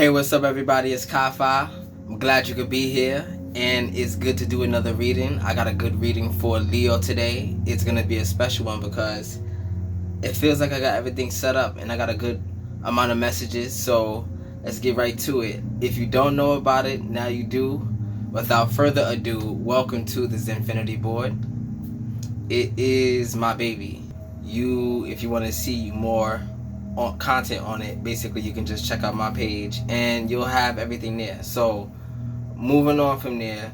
Hey, what's up everybody, it's KyFy. I'm glad you could be here, and it's good to do another reading. I got a good reading for Leo today. It's gonna be a special one because it feels like I got everything set up and I got a good amount of messages, so let's get right to it. If you don't know about it, now you do. Without further ado, welcome to the Zin-Finity Board. It is my baby. If you want to see more content on it, basically you can just check out my page and you'll have everything there. So moving on from there,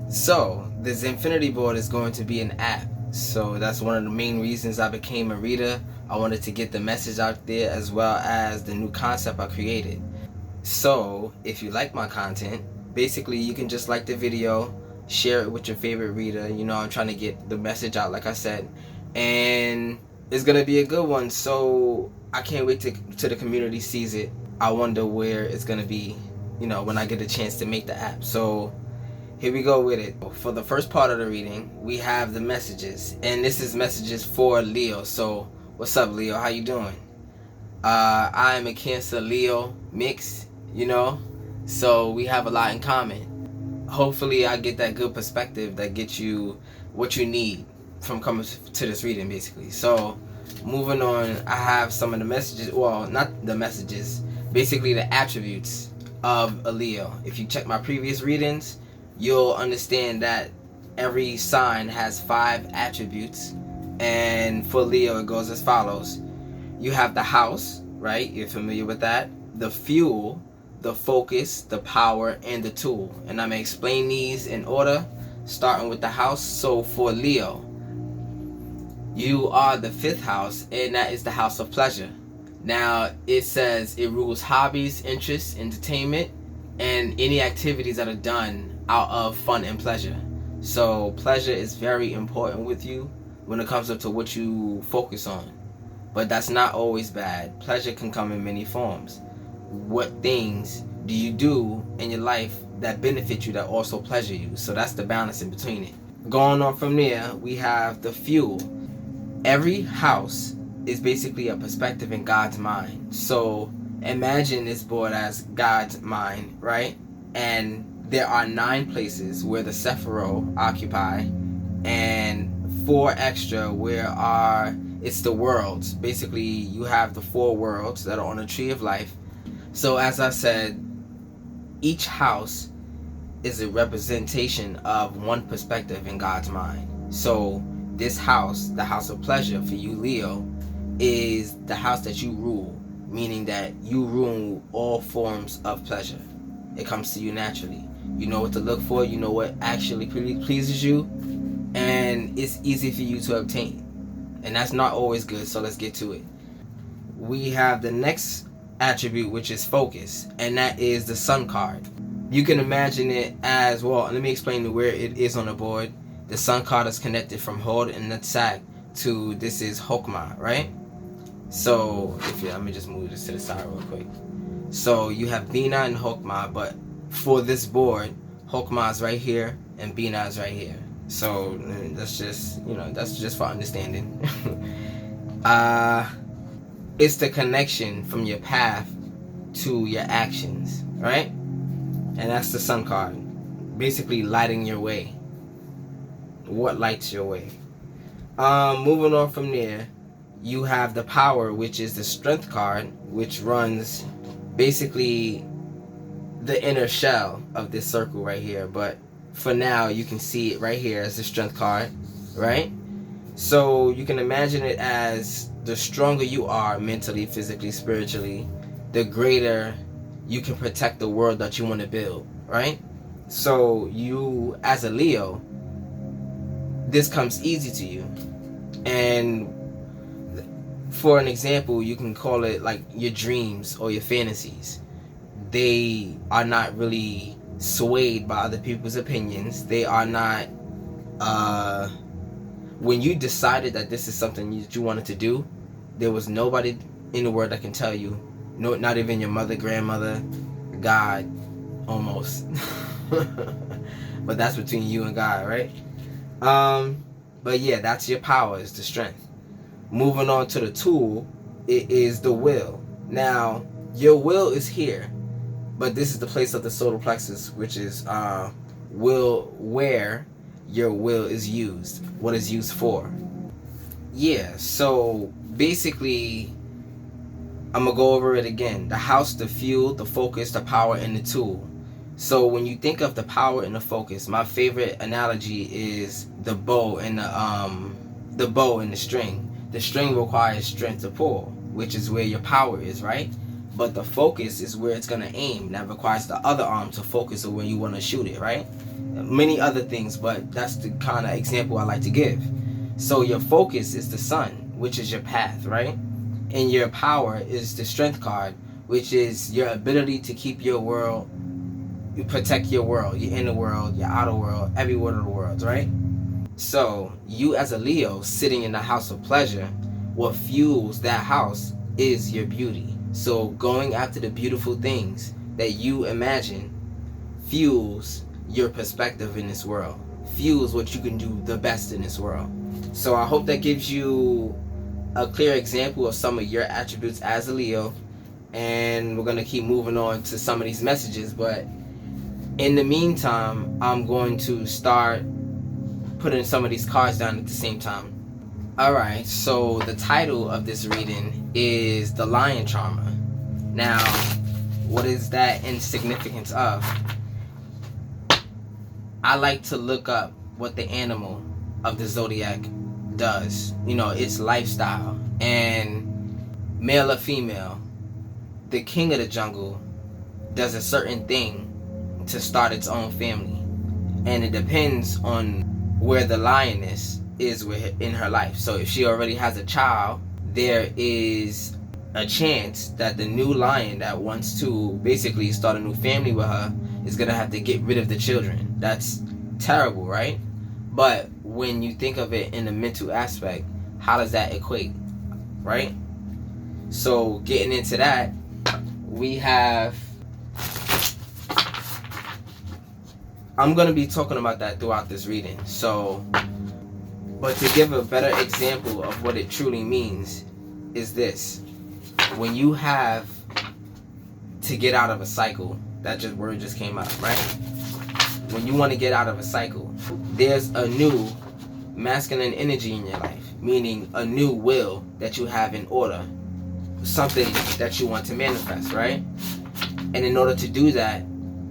so the Zin-Finity Board is going to be an app, so that's one of the main reasons I became a reader. I wanted to get the message out there as well as the new concept I created. So if you like my content, basically you can just like the video, share it with your favorite reader. You know, I'm trying to get the message out, like I said, and it's gonna be a good one. So I can't wait till the community sees it. I wonder where it's gonna be, you know, when I get a chance to make the app. So here we go with it. For the first part of the reading, we have the messages, and this is messages for Leo. So what's up, Leo? How you doing? I am a Cancer Leo mix, you know, so we have a lot in common. Hopefully I get that good perspective that gets you what you need from coming to this reading, basically. So moving on, I have some of the messages, well, not the messages, basically the attributes of a Leo. If you check my previous readings, you'll understand that every sign has 5 attributes, and for Leo it goes as follows. You have the house, right? You're familiar with that. The fuel, the focus, the power, and the tool. And I'm going to explain these in order, starting with the house. So for Leo, you are the 5th house, and that is the house of pleasure. Now, it says it rules hobbies, interests, entertainment, and any activities that are done out of fun and pleasure. So pleasure is very important with you when it comes up to what you focus on. But that's not always bad. Pleasure can come in many forms. What things do you do in your life that benefit you, that also pleasure you? So that's the balance in between it. Going on from there, we have the fuel. Every house is basically a perspective in God's mind. So imagine this board as God's mind, right? And there are 9 places where the Sephiroth occupy, and 4 extra where it's the worlds. Basically, you have the 4 worlds that are on the tree of life. So as I said, each house is a representation of one perspective in God's mind. So this house, the house of pleasure for you, Leo, is the house that you rule, meaning that you rule all forms of pleasure. It comes to you naturally. You know what to look for, you know what actually pleases you, and it's easy for you to obtain. And that's not always good, so let's get to it. We have the next attribute, which is focus, and that is the sun card. You can imagine it as, well, let me explain where it is on the board. The sun card is connected from Hod and Natsag to, this is Hokmah, right? So let me just move this to the side real quick. So you have Bina and Hokmah, but for this board, Hokmah is right here and Bina is right here. So that's just, you know, that's just for understanding. It's the connection from your path to your actions, right? And that's the sun card, basically lighting your way. What lights your way? Moving on from there, you have the power, which is the strength card, which runs basically the inner shell of this circle right here. But for now, you can see it right here as the strength card, right? So you can imagine it as the stronger you are mentally, physically, spiritually, the greater you can protect the world that you want to build, right? So you, as a Leo, this comes easy to you. And for an example, you can call it like your dreams or your fantasies. They are not really swayed by other people's opinions. They are not, when you decided that this is something that you wanted to do, there was nobody in the world that can tell you, no, not even your mother, grandmother, God, almost. But that's between you and God, right? But yeah, that's your power, is the strength. Moving on to the tool, it is the will. Now, your will is here. But this is the place of the solar plexus, which is where your will is used, what it's used for. Yeah, so basically, I'm going to go over it again. The house, the fuel, the focus, the power, and the tool. So when you think of the power and the focus, my favorite analogy is the bow and the string. The string requires strength to pull, which is where your power is, right? But the focus is where it's going to aim. That requires the other arm to focus on where you want to shoot it, right? Many other things, but that's the kind of example I like to give. So your focus is the sun, which is your path, right? And your power is the strength card, which is your ability to keep your world, you protect your world, your inner world, your outer world, every one of the worlds, right? So you as a Leo sitting in the house of pleasure, what fuels that house is your beauty. So going after the beautiful things that you imagine fuels your perspective in this world, fuels what you can do the best in this world. So I hope that gives you a clear example of some of your attributes as a Leo, and we're going to keep moving on to some of these messages, but in the meantime, I'm going to start putting some of these cards down at the same time. Alright, so the title of this reading is The Lion Charmer. Now, what is that in significance of? I like to look up what the animal of the zodiac does, its lifestyle, and male or female, the king of the jungle does a certain thing to start its own family, and it depends on where the lioness is in her life. So if she already has a child, there is a chance that the new lion that wants to basically start a new family with her is gonna have to get rid of the children. That's terrible, right? But when you think of it in the mental aspect, how does that equate, right? So getting into that, we have, I'm going to be talking about that throughout this reading. So, but to give a better example of what it truly means is this. When you have to get out of a cycle, that word just came out, right? When you want to get out of a cycle, there's a new masculine energy in your life, meaning a new will that you have in order, something that you want to manifest, right? And in order to do that,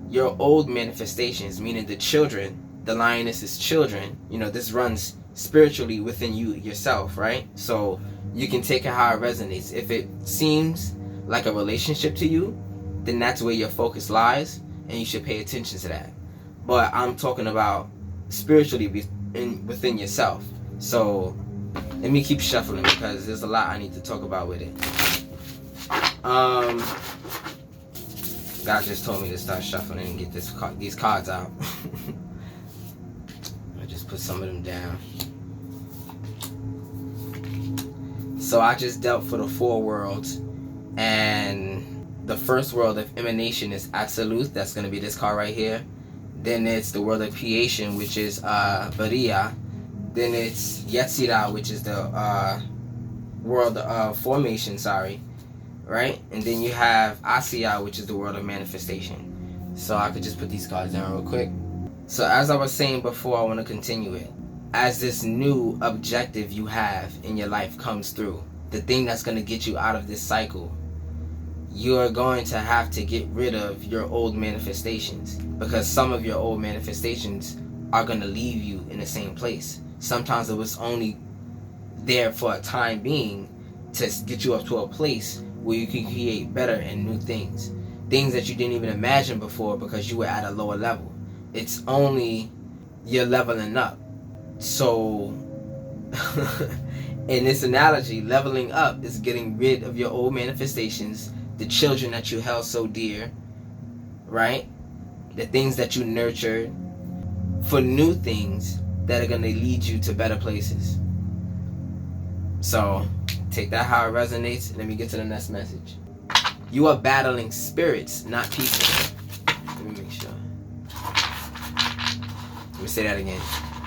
your old manifestations, meaning the children, the lioness's children, this runs spiritually within you yourself, right? So you can take it how it resonates. If it seems like a relationship to you, then that's where your focus lies, and you should pay attention to that. But I'm talking about spiritually within yourself. So let me keep shuffling because there's a lot I need to talk about with it. God just told me to start shuffling and get these cards out. I just put some of them down. So I just dealt for the 4 worlds, and the first world of emanation is Absolute. That's going to be this card right here. Then it's the world of creation, which is Bariya. Then it's Yetzirah, which is the world of formation, right? And then you have Asiya, which is the world of manifestation. So I could just put these cards down real quick. So as I was saying before, I want to continue it. As this new objective you have in your life comes through, the thing that's going to get you out of this cycle, you're going to have to get rid of your old manifestations, because some of your old manifestations are going to leave you in the same place. Sometimes it was only there for a time being to get you up to a place where you can create better and new things that you didn't even imagine before because you were at a lower level. It's only you're leveling up. So in this analogy, leveling up is getting rid of your old manifestations, the children that you held so dear, right? The things that you nurtured, for new things that are going to lead you to better places. So take that how it resonates. Let me get to the next message. You are battling spirits, not people. Let me make sure. Let me say that again.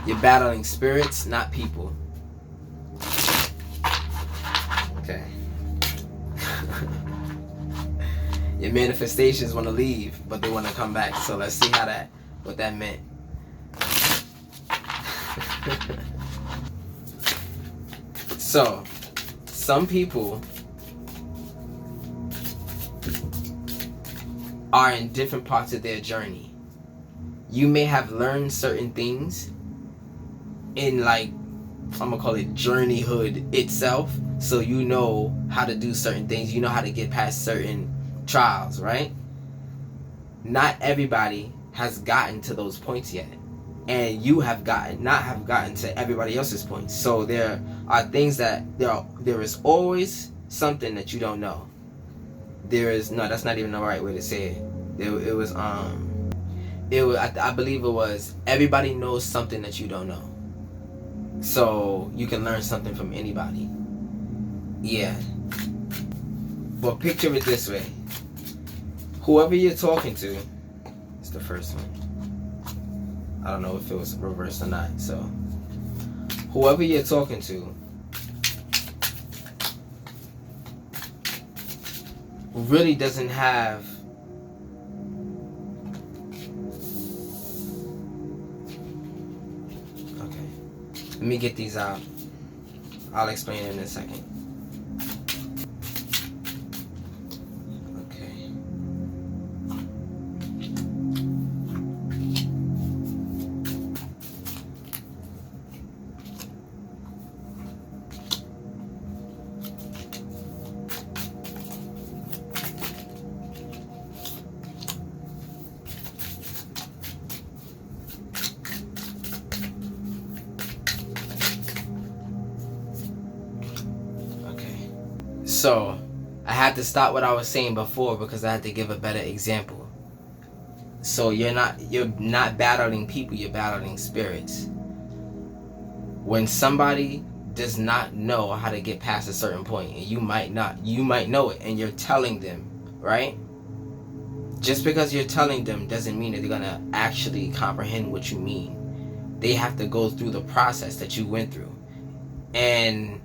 You're battling spirits, not people. Okay. Your manifestations want to leave, but they want to come back. So let's see what that meant. So, some people are in different parts of their journey. You may have learned certain things in, like, I'm gonna call it journeyhood itself, so you know how to do certain things, you know how to get past certain trials, right? Not everybody has gotten to those points yet, and you have not have gotten to everybody else's points. So there are things that there is always something that you don't know. That's not even the right way to say it. I believe it was everybody knows something that you don't know. So you can learn something from anybody. Yeah. But picture it this way. Whoever you're talking to, it's the first one. I don't know if it was reversed or not. So whoever you're talking to really doesn't have let me get these out. I'll explain it in a second. Okay. So, I had to stop what I was saying before because I had to give a better example. So you're not battling people, you're battling spirits. When somebody does not know how to get past a certain point, and you might know it, and you're telling them, right? Just because you're telling them doesn't mean that they're gonna actually comprehend what you mean. They have to go through the process that you went through. And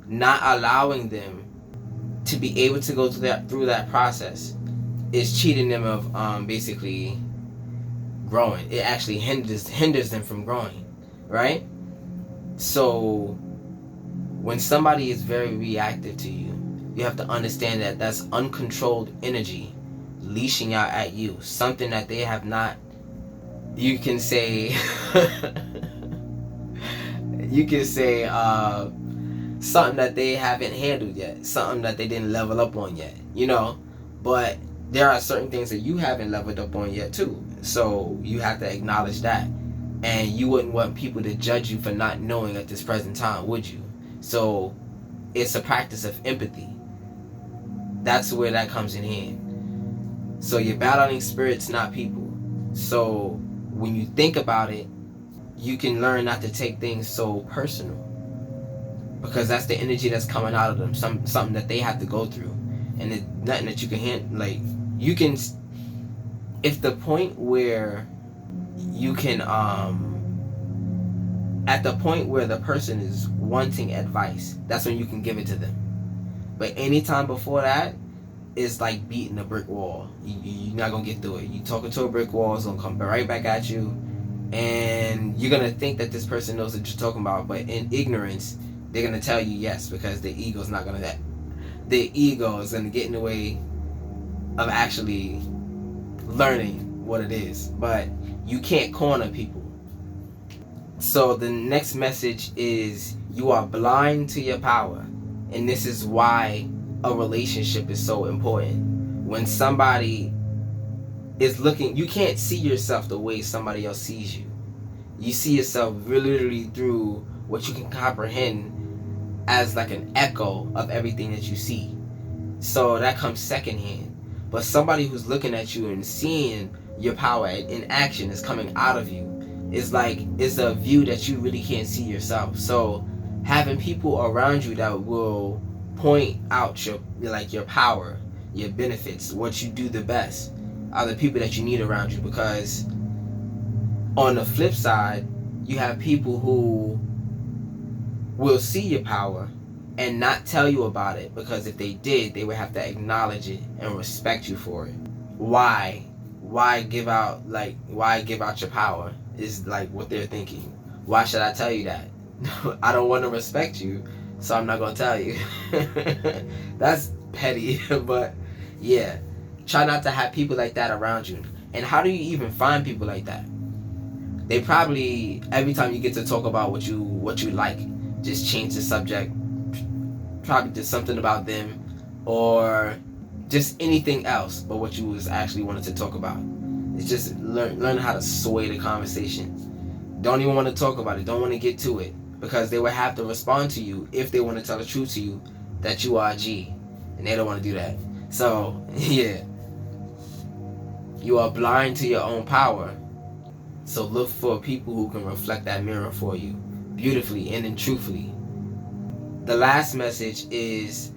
not allowing them to be able to go through that process is cheating them of basically growing. It actually hinders them from growing, right? So when somebody is very reactive to you, you have to understand that that's uncontrolled energy leashing out at you, something that they have not, you can say something that they haven't handled yet, something that they didn't level up on yet, but there are certain things that you haven't leveled up on yet too, so you have to acknowledge that. And you wouldn't want people to judge you for not knowing at this present time, would you? So it's a practice of empathy. That's where that comes in hand. So you're battling spirits, not people. So when you think about it, you can learn not to take things so personal, because that's the energy that's coming out of them, something that they have to go through, and it's nothing that you can handle. Like, you can, if the point where you can at the point where the person is wanting advice, that's when you can give it to them. But anytime before that, it's like beating a brick wall. You're not gonna get through it. You talking to a brick wall, it's gonna come right back at you, and you're gonna think that this person knows what you're talking about, but in ignorance they're gonna tell you yes, because the ego is gonna get in the way of actually learning what it is. But you can't corner people. So the next message is, you are blind to your power, and this is why a relationship is so important. When somebody is looking, you can't see yourself the way somebody else sees you. You see yourself literally through what you can comprehend as like an echo of everything that you see. So that comes secondhand. But somebody who's looking at you and seeing your power in action is coming out of you, it's a view that you really can't see yourself. So having people around you that will point out your power, your benefits, what you do the best, are the people that you need around you. Because on the flip side, you have people who will see your power and not tell you about it, because if they did, they would have to acknowledge it and respect you for it. Why give out your power is like what they're thinking. Why should I tell you that? I don't want to respect you, so I'm not gonna tell you. That's petty. But yeah, try not to have people like that around you. And how do you even find people like that? They probably, every time you get to talk about what you like, just change the subject. Probably just something about them, or just anything else but what you was actually wanted to talk about. It's just learn how to sway the conversation. Don't even want to talk about it. Don't want to get to it, because they will have to respond to you if they want to tell the truth to you that you are a G, and they don't want to do that. So yeah, you are blind to your own power. So look for people who can reflect that mirror for you beautifully and then truthfully. The last message is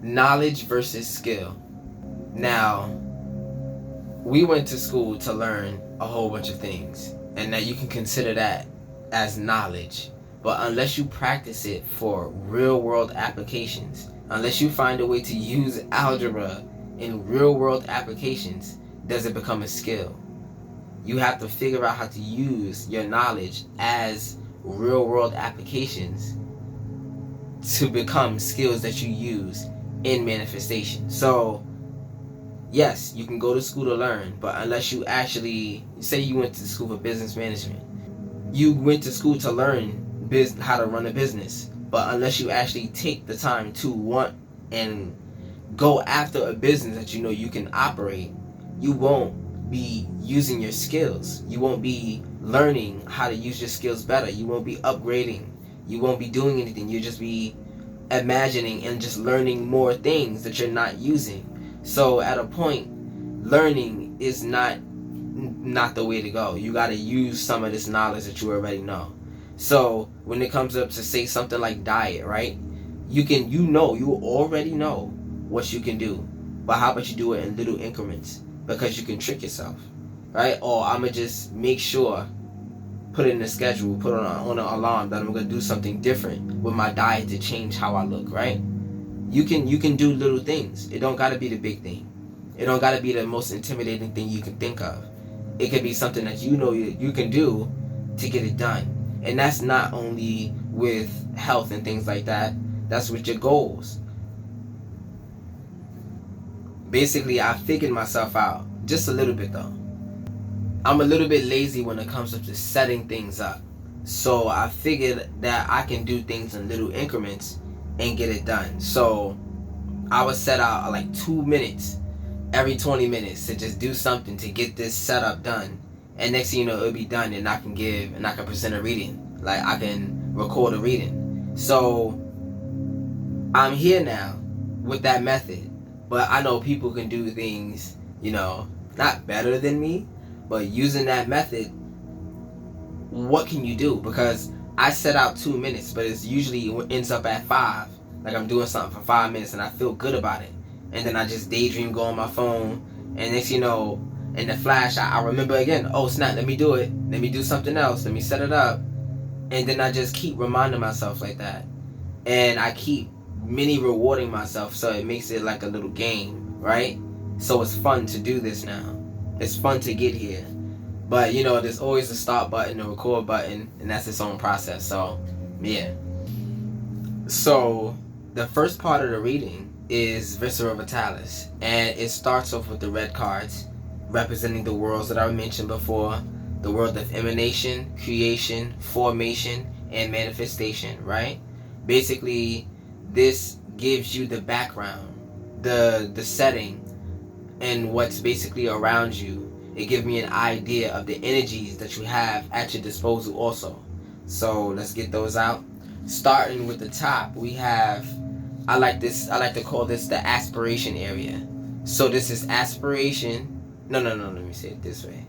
knowledge versus skill. Now, we went to school to learn a whole bunch of things, and that you can consider that as knowledge. But unless you practice it for real world applications, unless you find a way to use algebra in real world applications, does it become a skill. You have to figure out how to use your knowledge as real world applications to become skills that you use in manifestation. So yes, you can go to school to learn, but unless you actually, say you went to school for business management, you went to school to learn how to run a business, but unless you actually take the time to want and go after a business that you know you can operate, you won't be using your skills. You won't be learning how to use your skills better. You won't be upgrading. You won't be doing anything. You'll just be imagining and just learning more things that you're not using. So at a point, learning is not the way to go. You got to use some of this knowledge that you already know. So when it comes up to say something like diet, right? You already know what you can do, but how about you do it in little increments? Because you can trick yourself, right? Or I'm gonna just make sure, put it in a schedule, put it on an alarm that I'm gonna do something different with my diet to change how I look, right? You can do little things. It don't gotta be the big thing. It don't gotta be the most intimidating thing you can think of. It could be something that you know you can do to get it done. And that's not only with health and things like that. That's with your goals. Basically, I figured myself out just a little bit though. I'm a little bit lazy when it comes up to setting things up. So I figured that I can do things in little increments and get it done. So I would set out like 2 minutes every 20 minutes to just do something to get this setup done. And next thing you know, it'll be done, and I can present a reading. Like I can record a reading. So I'm here now with that method. But I know people can do things, not better than me, but using that method, what can you do? Because I set out 2 minutes, but it usually ends up at 5. Like I'm doing something for 5 minutes and I feel good about it. And then I just daydream, go on my phone, and next in the flash, I remember again, oh snap, let me do it. Let me do something else. Let me set it up. And then I just keep reminding myself like that. And I keep mini rewarding myself, so it makes it like a little game, right? So it's fun to do this now. It's fun to get here. But there's always a start button, a record button, and that's its own process. So yeah. So the first part of the reading is Viscera Vitalis, and it starts off with the red cards representing the worlds that I mentioned before: the world of emanation, creation, formation, and manifestation, right? Basically, this gives you the background, the setting, and what's basically around you. It gives me an idea of the energies that you have at your disposal also. So let's get those out. Starting with the top, we have, I like to call this the aspiration area. So this is aspiration. No, let me say it this way.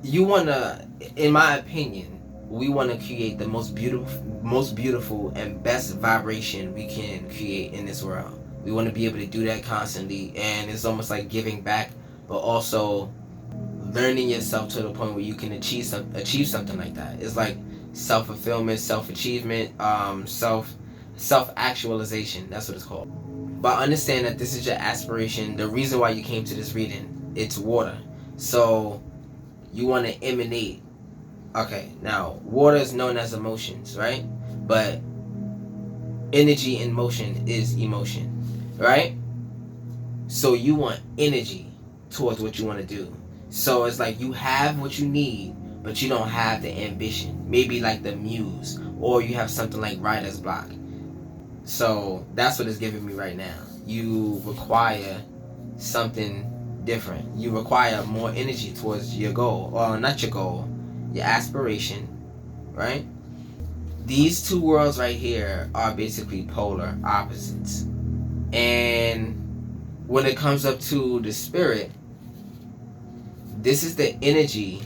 You wanna, in my opinion, we want to create the most beautiful and best vibration we can create in this world. We want to be able to do that constantly, and it's almost like giving back, but also learning yourself to the point where you can achieve something like that. It's like self-fulfillment, self-achievement, self-actualization. That's what it's called. But understand that this is your aspiration. The reason why you came to this reading, it's water. So you want to emanate. Okay, now water is known as emotions, right? But energy in motion is emotion, right? So you want energy towards what you want to do. So it's like you have what you need, but you don't have the ambition. Maybe like the muse, or you have something like writer's block. So that's what it's giving me right now. You require something different. You require more energy towards your goal, or not your goal, your aspiration, right? These two worlds right here are basically polar opposites. And when it comes up to the spirit, this is the energy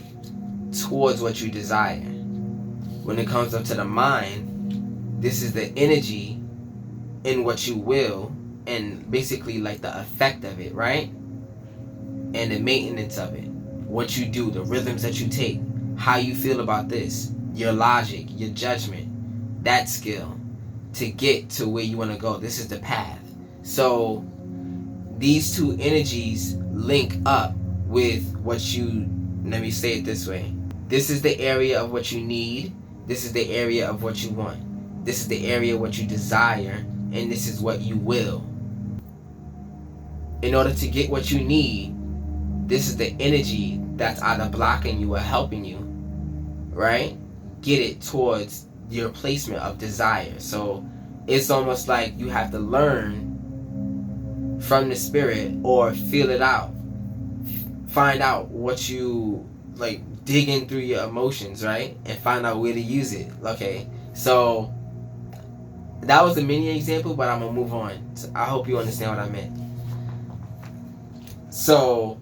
towards what you desire. When it comes up to the mind, this is the energy in what you will, and basically like the effect of it, right? And the maintenance of it. What you do, the rhythms that you take, how you feel about this, your logic, your judgment, that skill to get to where you want to go. This is the path. So these two energies link up with what you, let me say it this way. This is the area of what you need. This is the area of what you want. This is the area of what you desire. And this is what you will. In order to get what you need, this is the energy that's either blocking you or helping you, right? Get it towards your placement of desire. So it's almost like you have to learn from the spirit or feel it out. Find out what you like, digging through your emotions, right? And find out where to use it. Okay, so that was a mini example, but I'm gonna move on. So I hope you understand what I meant. So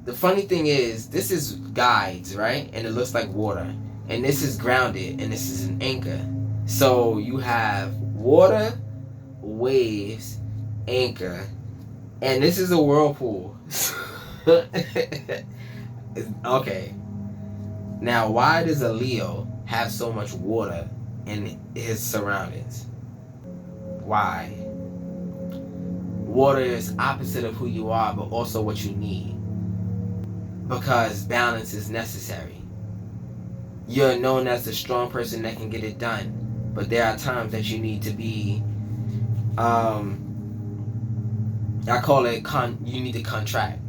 the funny thing is, this is guides, right? And it looks like water. And this is grounded, and this is an anchor. So you have water, waves, anchor, and this is a whirlpool. Okay. Now, why does a Leo have so much water in his surroundings? Why? Water is opposite of who you are, but also what you need. Because balance is necessary. You're known as the strong person that can get it done, but there are times that you need to be, I call it, you need to contract.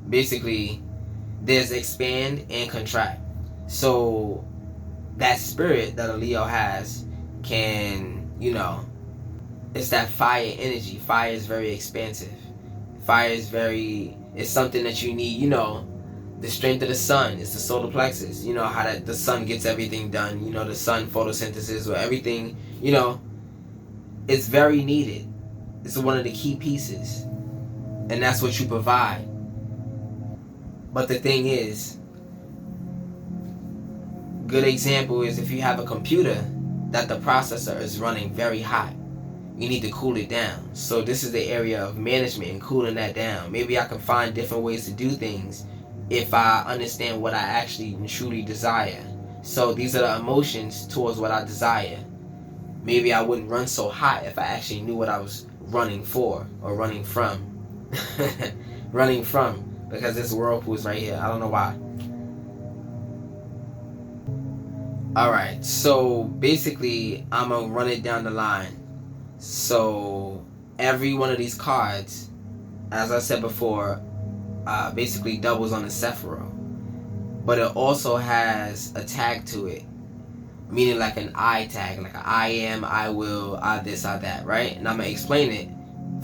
Basically, there's expand and contract. So that spirit that a Leo has can, it's that fire energy. Fire is very expansive. Fire is it's something that you need, the strength of the sun is the solar plexus. You know how the sun gets everything done. The sun photosynthesis or everything, it's very needed. It's one of the key pieces. And that's what you provide. But the thing is, good example is if you have a computer that the processor is running very hot, you need to cool it down. So this is the area of management and cooling that down. Maybe I can find different ways to do things if I understand what I actually and truly desire. So these are the emotions towards what I desire. Maybe I wouldn't run so hot if I actually knew what I was running for or running from. Running from, because this whirlpool is right here. I don't know why. Alright, so basically I'm gonna run it down the line. So every one of these cards, as I said before, basically doubles on the Sephiroth. But it also has a tag to it, meaning like an I tag, like an I am, I will, I this, I that, right? And I'm going to explain it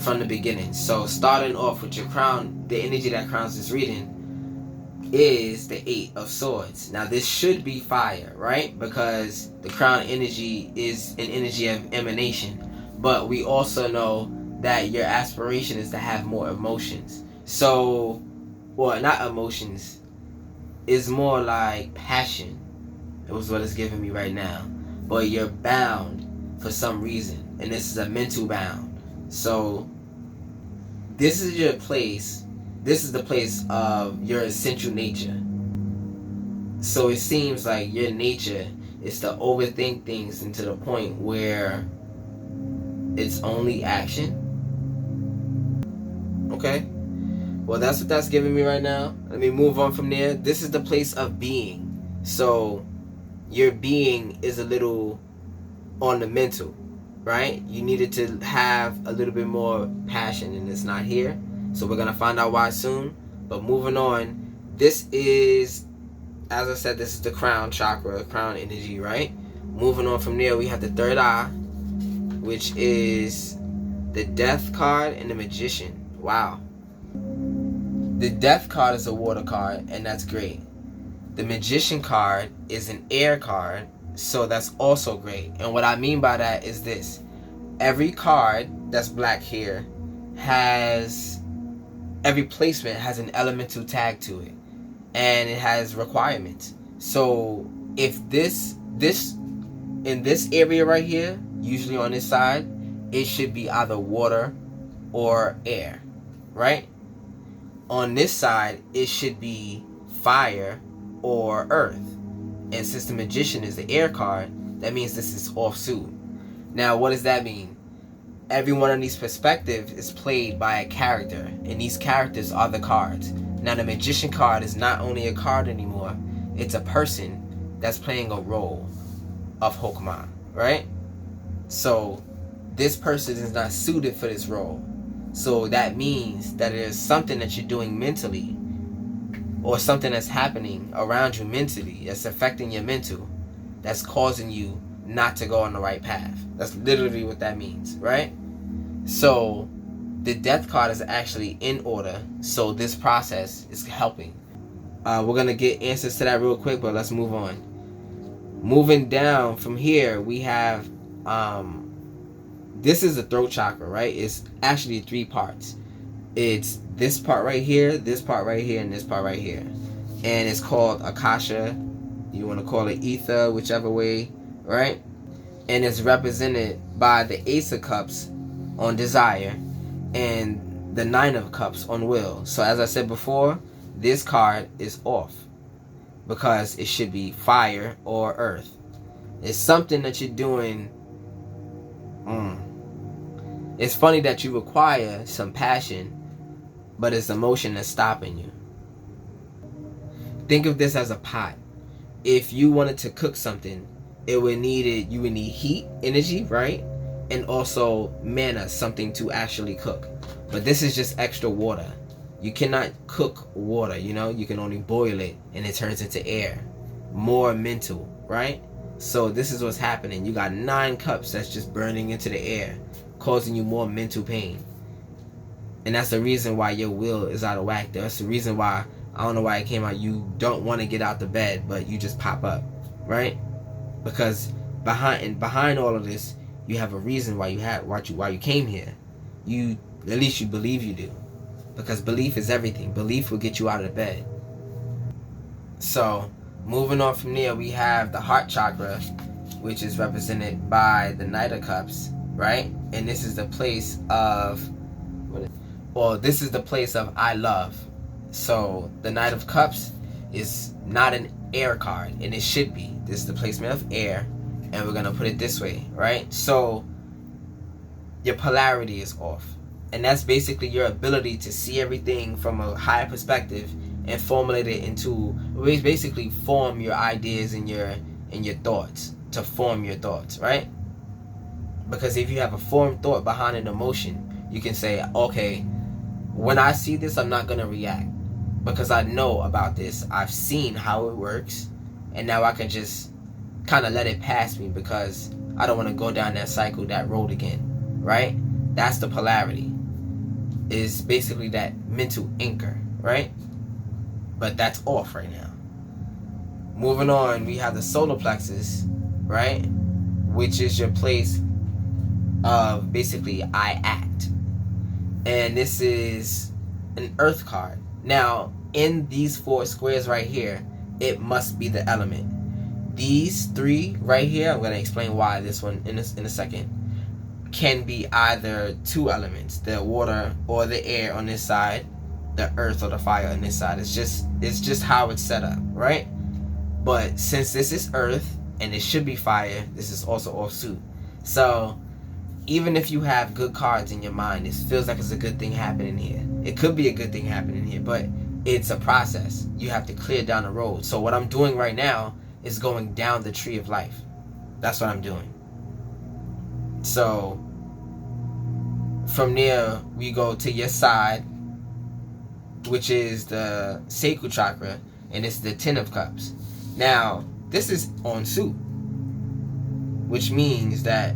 from the beginning. So starting off with your crown, the energy that crowns this reading is the 8 of Swords. Now this should be fire, right? Because the crown energy is an energy of emanation. But we also know that your aspiration is to have more emotions. So, well, not emotions, it's more like passion. It was what it's giving me right now. But you're bound for some reason. And this is a mental bound. So, this is your place. This is the place of your essential nature. So it seems like your nature is to overthink things into the point where it's only action. Okay? Well, that's what that's giving me right now. Let me move on from there. This is the place of being. So your being is a little on the mental, right? You needed to have a little bit more passion, and it's not here. So we're going to find out why soon. But moving on, this is, as I said, this is the crown chakra, crown energy, right? Moving on from there, we have the third eye, which is the death card and the magician. Wow. The death card is a water card, and that's great. The magician card is an air card, so that's also great. And what I mean by that is this. Every card that's black here has, every placement has an elemental tag to it. And it has requirements. So if this in this area right here, usually on this side, it should be either water or air, right? On this side, it should be fire or earth. And since the magician is the air card, that means this is offsuit. Now, what does that mean? Every one of these perspectives is played by a character, and these characters are the cards. Now, the magician card is not only a card anymore, it's a person that's playing a role of Hokman, right? So, this person is not suited for this role. So, that means that there's something that you're doing mentally, or something that's happening around you mentally, that's affecting your mental, that's causing you not to go on the right path. That's literally what that means, right? So, the death card is actually in order, so this process is helping. We're going to get answers to that real quick, but let's move on. Moving down from here, we have, this is the throat chakra, right? It's actually 3 parts. It's this part right here, this part right here, and this part right here. And it's called Akasha. You want to call it ether, whichever way, right? And it's represented by the Ace of Cups on desire and the 9 of Cups on will. So as I said before, this card is off because it should be fire or earth. It's something that you're doing. It's funny that you require some passion, but it's emotion that's stopping you. Think of this as a pot. If you wanted to cook something, you would need heat, energy, right? And also mana, something to actually cook. But this is just extra water. You cannot cook water, you can only boil it and it turns into air. More mental, right? So this is what's happening. You got 9 cups that's just burning into the air, causing you more mental pain. And that's the reason why your will is out of whack. That's the reason why, I don't know why it came out, you don't want to get out the bed, but you just pop up, right? Because behind all of this, you have a reason why you came here. At least you believe you do. Because belief is everything. Belief will get you out of the bed. So, moving on from there, we have the heart chakra, which is represented by the Knight of Cups, right? And this is the place of, this is the place of I love. So, the Knight of Cups is not an air card, and it should be. This is the placement of air, and we're going to put it this way, right? So, your polarity is off. And that's basically your ability to see everything from a higher perspective and formulate it into, basically form your ideas and your thoughts, to form your thoughts, right? Because if you have a formed thought behind an emotion, you can say, okay, when I see this, I'm not going to react. Because I know about this. I've seen how it works. And now I can just kind of let it pass me because I don't want to go down that cycle, that road again, right? That's the polarity. Is basically that mental anchor, right? But that's off right now. Moving on, we have the solar plexus, right? Which is your place of basically I act. And this is an earth card. Now, in these 4 squares right here, it must be the element. These 3 right here, I'm going to explain why this one in a second, can be either 2 elements, the water or the air on this side, the earth or the fire on this side. It's just how it's set up, right? But since this is earth and it should be fire, this is also off suit. So even if you have good cards in your mind, it feels like it's a good thing happening here. It could be a good thing happening here, but it's a process. You have to clear down the road. So what I'm doing right now is going down the tree of life. That's what I'm doing. So from there, we go to your side, which is the sacral chakra, and it's the Ten of Cups. Now, this is on suit, which means that,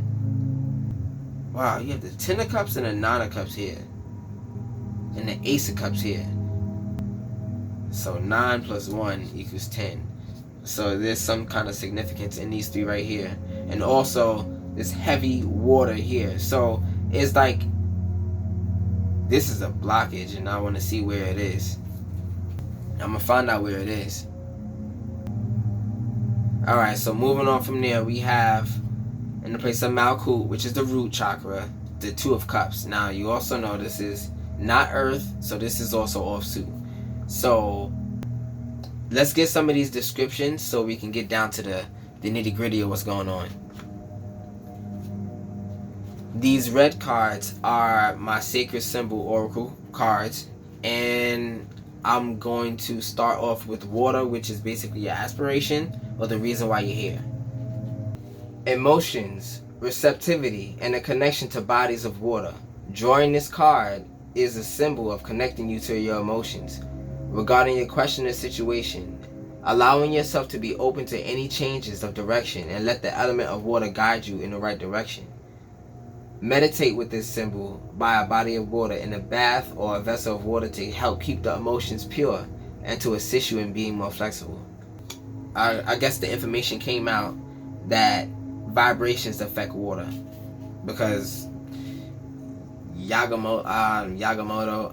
wow, you have the Ten of Cups and the Nine of Cups here, and the Ace of Cups here. So 9 plus 1 equals 10. So there's some kind of significance in these three right here. And also this heavy water here. So it's like this is a blockage, and I want to see where it is. I'm going to find out where it is. Alright, so moving on from there, we have in the place of Malkut, which is the root chakra, the Two of Cups. Now you also know this is not earth, so this is also off suit. So let's get some of these descriptions so we can get down to the nitty gritty of what's going on. These red cards are my sacred symbol oracle cards, and I'm going to start off with water, which is basically your aspiration or the reason why you're here. Emotions, receptivity, and a connection to bodies of water. Drawing this card is a symbol of connecting you to your emotions regarding your question or situation, allowing yourself to be open to any changes of direction and let the element of water guide you in the right direction. Meditate with this symbol by a body of water in a bath or a vessel of water to help keep the emotions pure and to assist you in being more flexible. I guess the information came out that vibrations affect water because Yagamoto,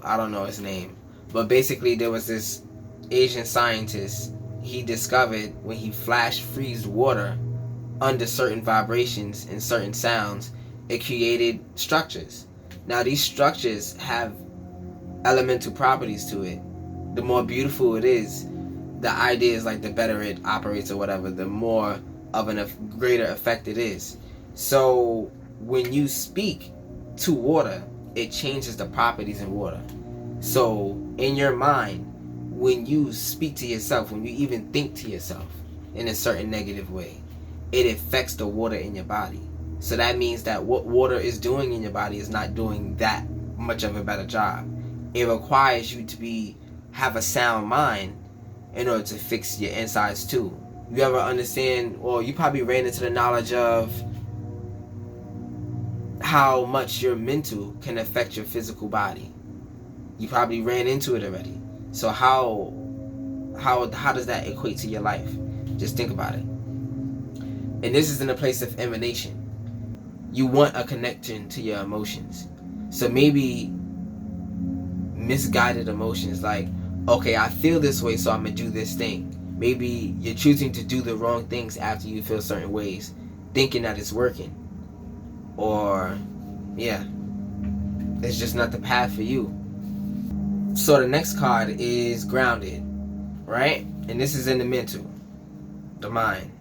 I don't know his name, but basically there was this Asian scientist. He discovered when he flash freezed water under certain vibrations and certain sounds, it created structures. Now these structures have elemental properties to it. The more beautiful it is, the idea is like the better it operates or whatever, the more of a greater effect it is. So when you speak to water, it changes the properties in water. So in your mind, when you speak to yourself, when you even think to yourself in a certain negative way, it affects the water in your body. So that means that what water is doing in your body is not doing that much of a better job. It requires you to have a sound mind in order to fix your insides too. You ever understand, or you probably ran into the knowledge of how much your mental can affect your physical body. You probably ran into it already. So how does that equate to your life? Just think about it. And this is in a place of emanation. You want a connection to your emotions. So maybe misguided emotions like, okay, I feel this way, so I'm gonna do this thing. Maybe you're choosing to do the wrong things after you feel certain ways, thinking that it's working. Or, yeah, it's just not the path for you. So the next card is grounded, right? And this is in the mental, the mind.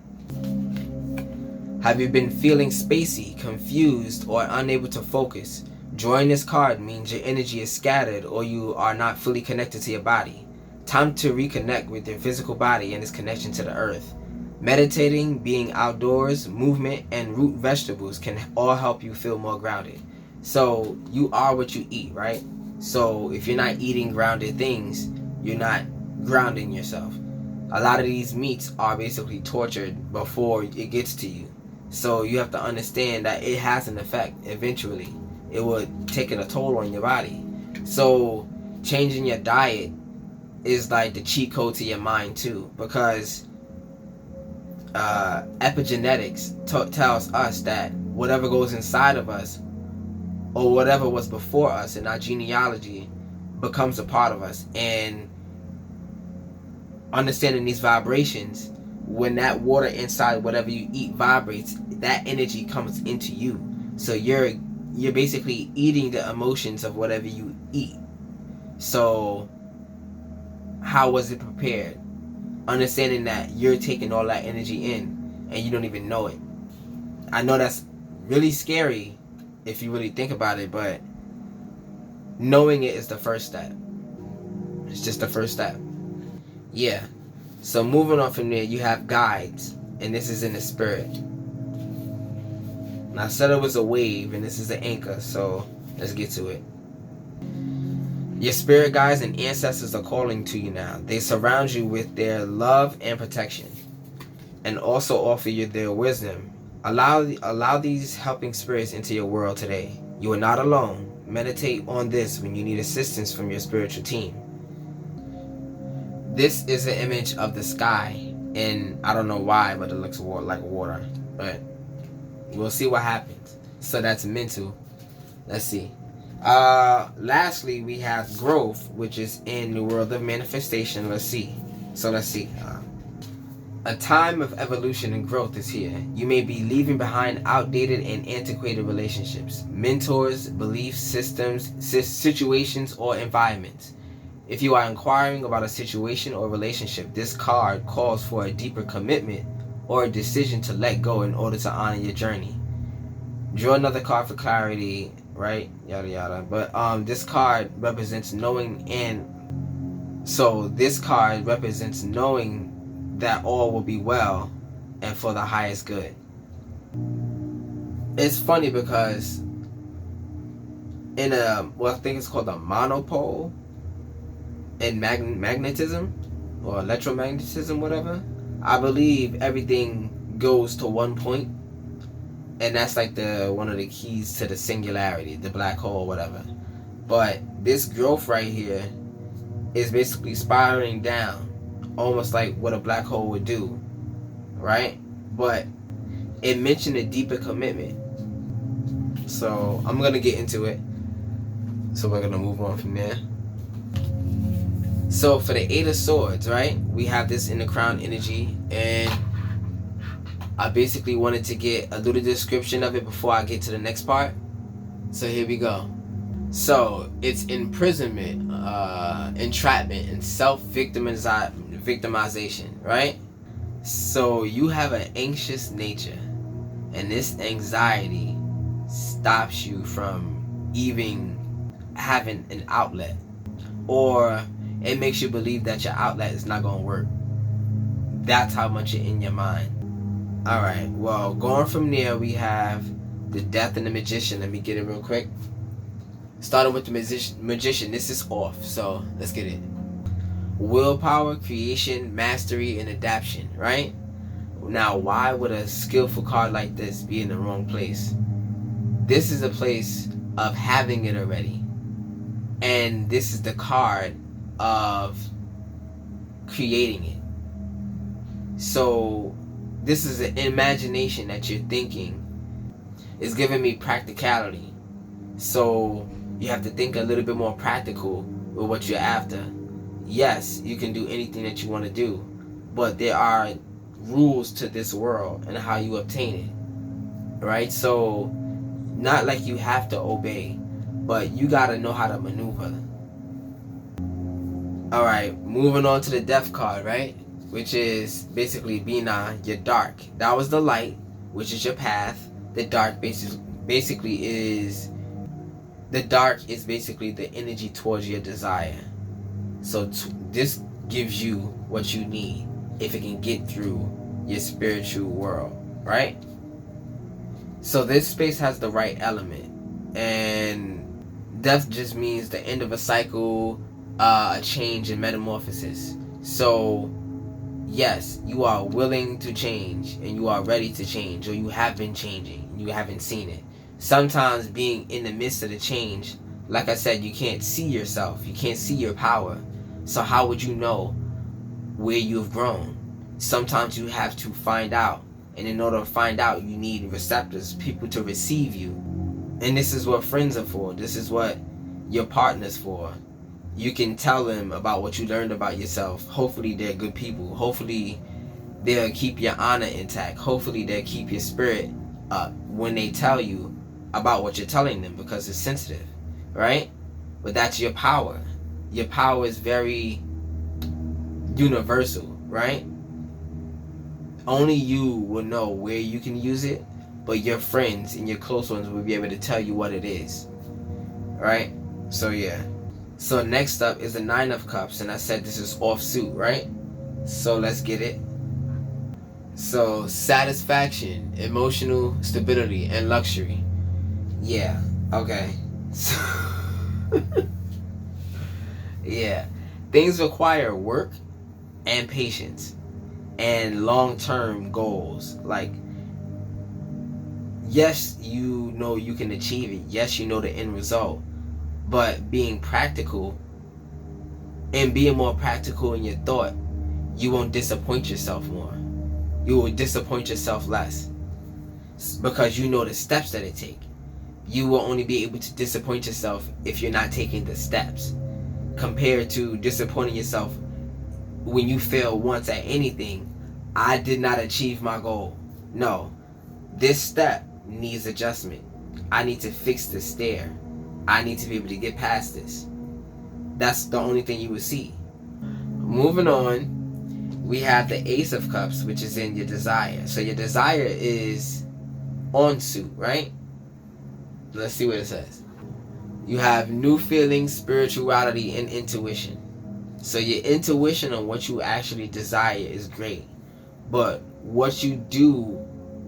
Have you been feeling spacey, confused, or unable to focus? Drawing this card means your energy is scattered or you are not fully connected to your body. Time to reconnect with your physical body and its connection to the earth. Meditating, being outdoors, movement, and root vegetables can all help you feel more grounded. So you are what you eat, right? So if you're not eating grounded things, you're not grounding yourself. A lot of these meats are basically tortured before it gets to you. So you have to understand that it has an effect eventually. It would take a toll on your body. So changing your diet is like the cheat code to your mind too, because epigenetics tells us that whatever goes inside of us or whatever was before us in our genealogy becomes a part of us. And understanding these vibrations, when that water inside whatever you eat vibrates, that energy comes into you. So you're basically eating the emotions of whatever you eat. So how was it prepared? Understanding that you're taking all that energy in. and you don't even know it. I know that's really scary if you really think about it, but knowing it is the first step. It's just the first step. Yeah. So moving on from there, you have guides, and this is in the spirit. Now I said it was a wave, and this is the anchor, so let's get to it. Your spirit guides and ancestors are calling to you now. They surround you with their love and protection, and also offer you their wisdom. Allow these helping spirits into your world today. You are not alone. Meditate on this when you need assistance from your spiritual team. This is an image of the sky, and I don't know why, but it looks like water. But we'll see what happens. So that's mental. Let's see. Lastly, we have growth, which is in the world of manifestation. Let's see. A time of evolution and growth is here. You may be leaving behind outdated and antiquated relationships, mentors, belief systems, situations, or environments. If you are inquiring about a situation or relationship, this card calls for a deeper commitment or a decision to let go in order to honor your journey. Draw another card for clarity, right? Yada yada. But this card represents knowing, and so this card represents knowing that all will be well and for the highest good. It's funny because in I think it's called a monopole in magnetism or electromagnetism, whatever, I believe everything goes to one point, and that's like one of the keys to the singularity, the black hole, whatever. But this growth right here is basically spiraling down, almost like what a black hole would do, right? But it mentioned a deeper commitment. So I'm gonna get into it. So we're gonna move on from there. So for the Eight of Swords, right? We have this in the crown energy, and I basically wanted to get a little description of it before I get to the next part. So here we go. So it's imprisonment, entrapment, and self-victimization, right? So you have an anxious nature, and this anxiety stops you from even having an outlet, or it makes you believe that your outlet is not going to work. That's how much you're in your mind. Alright, well, going from there, we have the Death and the Magician. Let me get it real quick. Starting with the magician, this is off, so let's get it. Willpower, creation, mastery, and adaptation, right? Now, why would a skillful card like this be in the wrong place? This is a place of having it already. And this is the card of creating it. So, this is an imagination that you're thinking. It's giving me practicality. So, you have to think a little bit more practical with what you're after. Yes, you can do anything that you want to do, but there are rules to this world and how you obtain it, right? So, not like you have to obey, but you gotta know how to maneuver. Alright, moving on to the Death card, right? Which is basically Bina, your dark. That was the light, which is your path. The dark basically is the energy towards your desire. So this gives you what you need if it can get through your spiritual world, right? So this space has the right element, and death just means the end of a cycle, a change and metamorphosis. So yes, you are willing to change, and you are ready to change, or you have been changing and you haven't seen it. Sometimes being in the midst of the change, like I said, you can't see yourself, you can't see your power. So how would you know where you've grown? Sometimes you have to find out, and in order to find out, you need receptors, people to receive you. And this is what friends are for. This is what your partner's for. You can tell them about what you learned about yourself. Hopefully they're good people. Hopefully they'll keep your honor intact. Hopefully they'll keep your spirit up when they tell you about what you're telling them, because it's sensitive, right? But that's your power. Your power is very universal, right? only you will know where you can use it, but your friends and your close ones will be able to tell you what it is. Right? So yeah. So next up is the Nine of Cups, and I said this is offsuit, right? So let's get it. So satisfaction, emotional stability, and luxury. Yeah. Okay. So yeah. Things require work and patience and long-term goals. Like, yes, you know you can achieve it. Yes, you know the end result. But being practical and being more practical in your thought, you won't disappoint yourself more. You will disappoint yourself less because you know the steps that it take. You will only be able to disappoint yourself if you're not taking the steps, compared to disappointing yourself when you fail once at anything. I did not achieve my goal. No, this step needs adjustment. I need to fix the stair. I need to be able to get past this. That's the only thing you will see. Moving on, we have the Ace of Cups, which is in your desire. So your desire is on suit, right? Let's see what it says. You have new feelings, spirituality, and intuition. So your intuition on what you actually desire is great. But what you do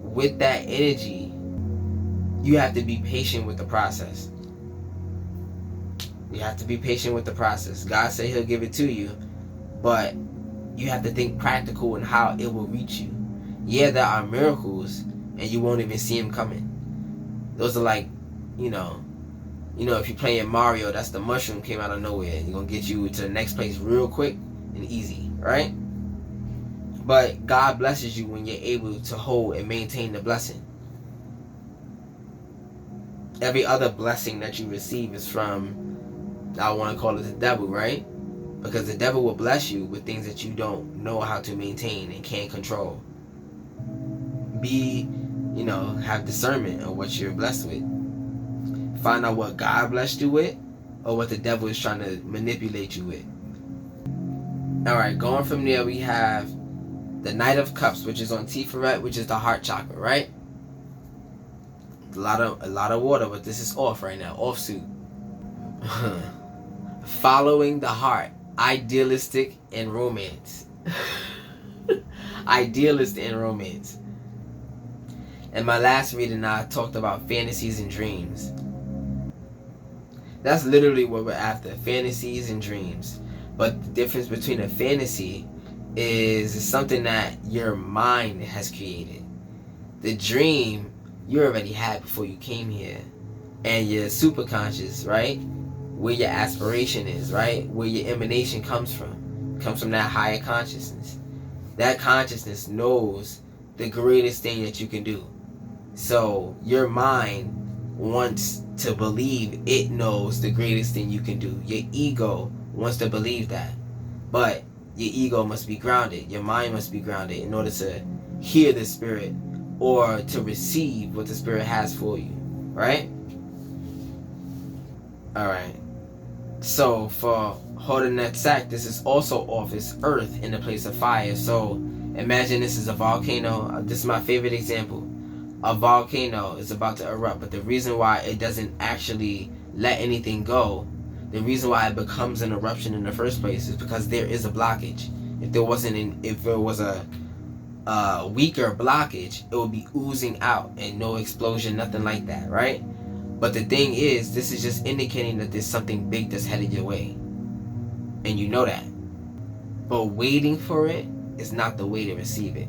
with that energy, you have to be patient with the process. You have to be patient with the process. God said he'll give it to you, but you have to think practical in how it will reach you. Yeah, there are miracles, and you won't even see them coming. Those are like, you know, if you're playing Mario, that's the mushroom came out of nowhere. You're going to get you to the next place real quick and easy, right? But God blesses you when you're able to hold and maintain the blessing. Every other blessing that you receive is from, I want to call it the devil, right? Because the devil will bless you with things that you don't know how to maintain and can't control. Have discernment of what you're blessed with. Find out what God blessed you with or what the devil is trying to manipulate you with. Alright, going from there, we have the Knight of Cups, which is on Tiferet, which is the heart chakra, right? A lot of water, but this is off right now, offsuit. Following the heart, idealistic and romance. Idealist and romance. In my last reading, I talked about fantasies and dreams. That's literally what we're after, fantasies and dreams. But the difference between a fantasy is something that your mind has created. The dream you already had before you came here, and your superconscious, right? Where your aspiration is, right? Where your emanation comes from that higher consciousness. That consciousness knows the greatest thing that you can do. So your mind wants to believe it knows the greatest thing you can do. Your ego wants to believe that. But your ego must be grounded. Your mind must be grounded in order to hear the spirit or to receive what the spirit has for you. Right? Alright. So for holding that sack, this is also off. It's earth in the place of fire. So imagine this is a volcano. This is my favorite example. A volcano is about to erupt, but the reason why it doesn't actually let anything go, the reason why it becomes an eruption in the first place is because there is a blockage. If there was a weaker blockage, it would be oozing out and no explosion, nothing like that, right? But the thing is, this is just indicating that there's something big that's headed your way. And you know that. But waiting for it is not the way to receive it.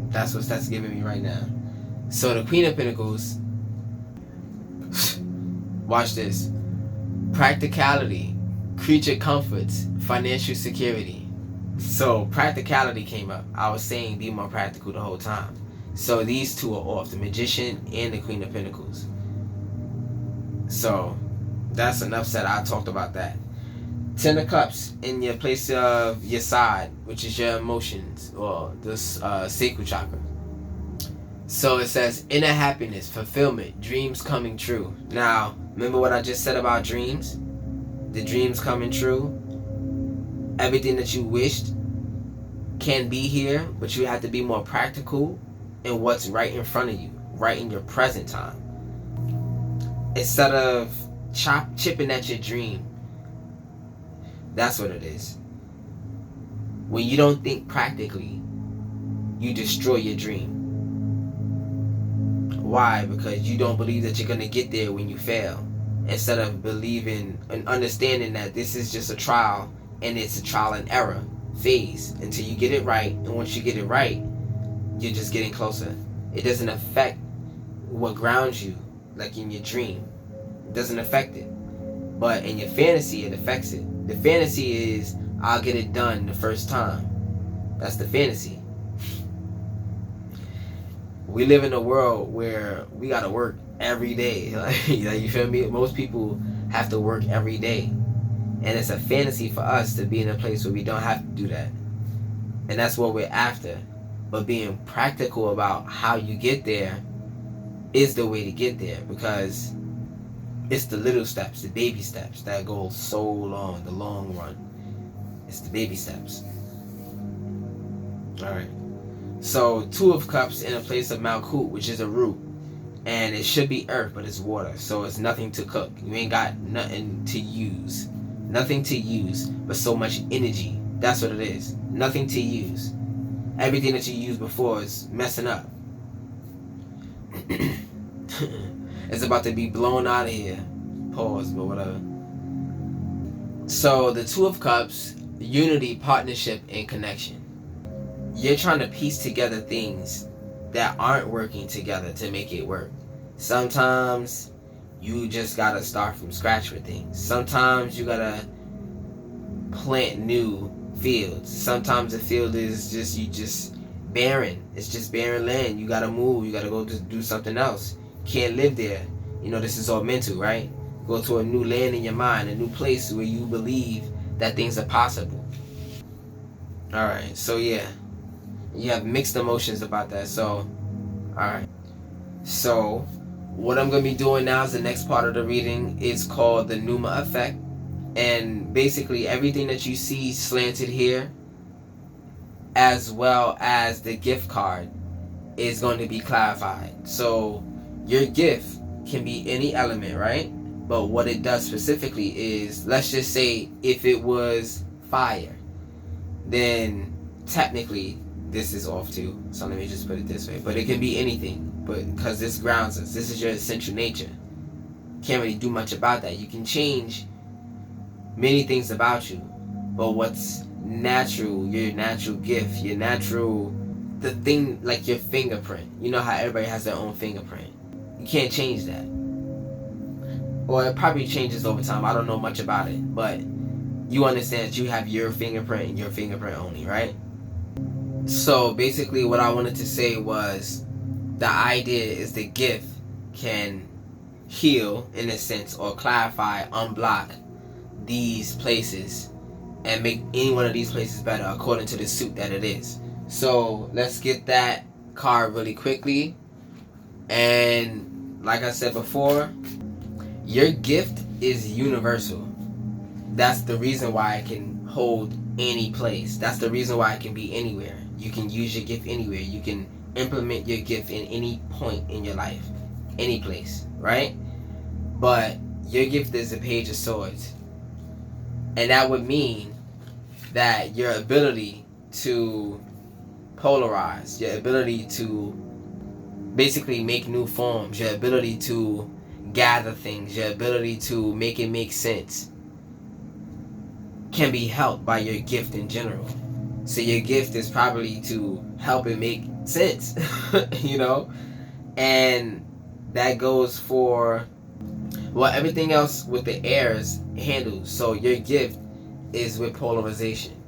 That's what that's giving me right now. So the Queen of Pentacles, watch this. Practicality, creature comforts, financial security. So practicality came up. I was saying be more practical the whole time. So these two are off, the Magician and the Queen of Pentacles. So that's enough said. I talked about that. Ten of Cups in your place of your side, which is your emotions, or this sacral chakra. So it says inner happiness, fulfillment, dreams coming true. Now, remember what I just said about dreams? The dreams coming true. Everything that you wished can be here, but you have to be more practical in what's right in front of you, right in your present time. Instead of chipping at your dream. That's what it is. When you don't think practically, you destroy your dream. Why? Because you don't believe that you're going to get there when you fail. Instead of believing and understanding that this is just a trial, and it's a trial and error phase until you get it right. And once you get it right, you're just getting closer. It doesn't affect what grounds you, like in your dream. It doesn't affect it. But in your fantasy, it affects it. The fantasy is, I'll get it done the first time. That's the fantasy. We live in a world where we gotta work every day. Like, you feel me? Most people have to work every day. And it's a fantasy for us to be in a place where we don't have to do that. And that's what we're after. But being practical about how you get there is the way to get there, because it's the little steps, the baby steps that go so long, the long run. It's the baby steps. Alright. So, 2 of Cups in a place of Malkut, which is a root. And it should be earth, but it's water. So it's nothing to cook. You ain't got nothing to use. Nothing to use, but so much energy. That's what it is. Nothing to use. Everything that you used before is messing up. It's about to be blown out of here. Pause, but whatever. So the 2 of Cups, unity, partnership, and connection. You're trying to piece together things that aren't working together to make it work. Sometimes you just gotta start from scratch with things. Sometimes you gotta plant new fields. Sometimes the field is just barren. It's just barren land. You gotta move. You gotta go to do something else. Can't live there. You know, this is all mental, right? Go to a new land in your mind, a new place where you believe that things are possible. Alright, so yeah. You have mixed emotions about that. So, alright. So, what I'm going to be doing now is the next part of the reading is called the Pneuma Effect. And basically everything that you see slanted here, as well as the gift card, is going to be clarified. So, your gift can be any element, right? But what it does specifically is, let's just say if it was fire, then technically this is off too, so let me just put it this way. But it can be anything, but because this grounds us, this is your essential nature. Can't really do much about that. You can change many things about you, but what's natural, your natural gift, your natural, the thing, like your fingerprint. You know how everybody has their own fingerprint. You can't change that. Or it probably changes over time. I don't know much about it, but you understand that you have your fingerprint and your fingerprint only, right? So basically what I wanted to say was, the idea is the gift can heal, in a sense, or clarify, unblock these places and make any one of these places better according to the suit that it is. So let's get that card really quickly. And like I said before, your gift is universal. That's the reason why it can hold any place. That's the reason why it can be anywhere. You can use your gift anywhere. You can implement your gift in any point in your life, any place, right? But your gift is a Page of Swords. And that would mean that your ability to polarize, your ability to basically make new forms, your ability to gather things, your ability to make it make sense, can be helped by your gift in general. So your gift is probably to help it make sense, you know? And that goes for, well, everything else with the airs handles. So your gift is with polarization.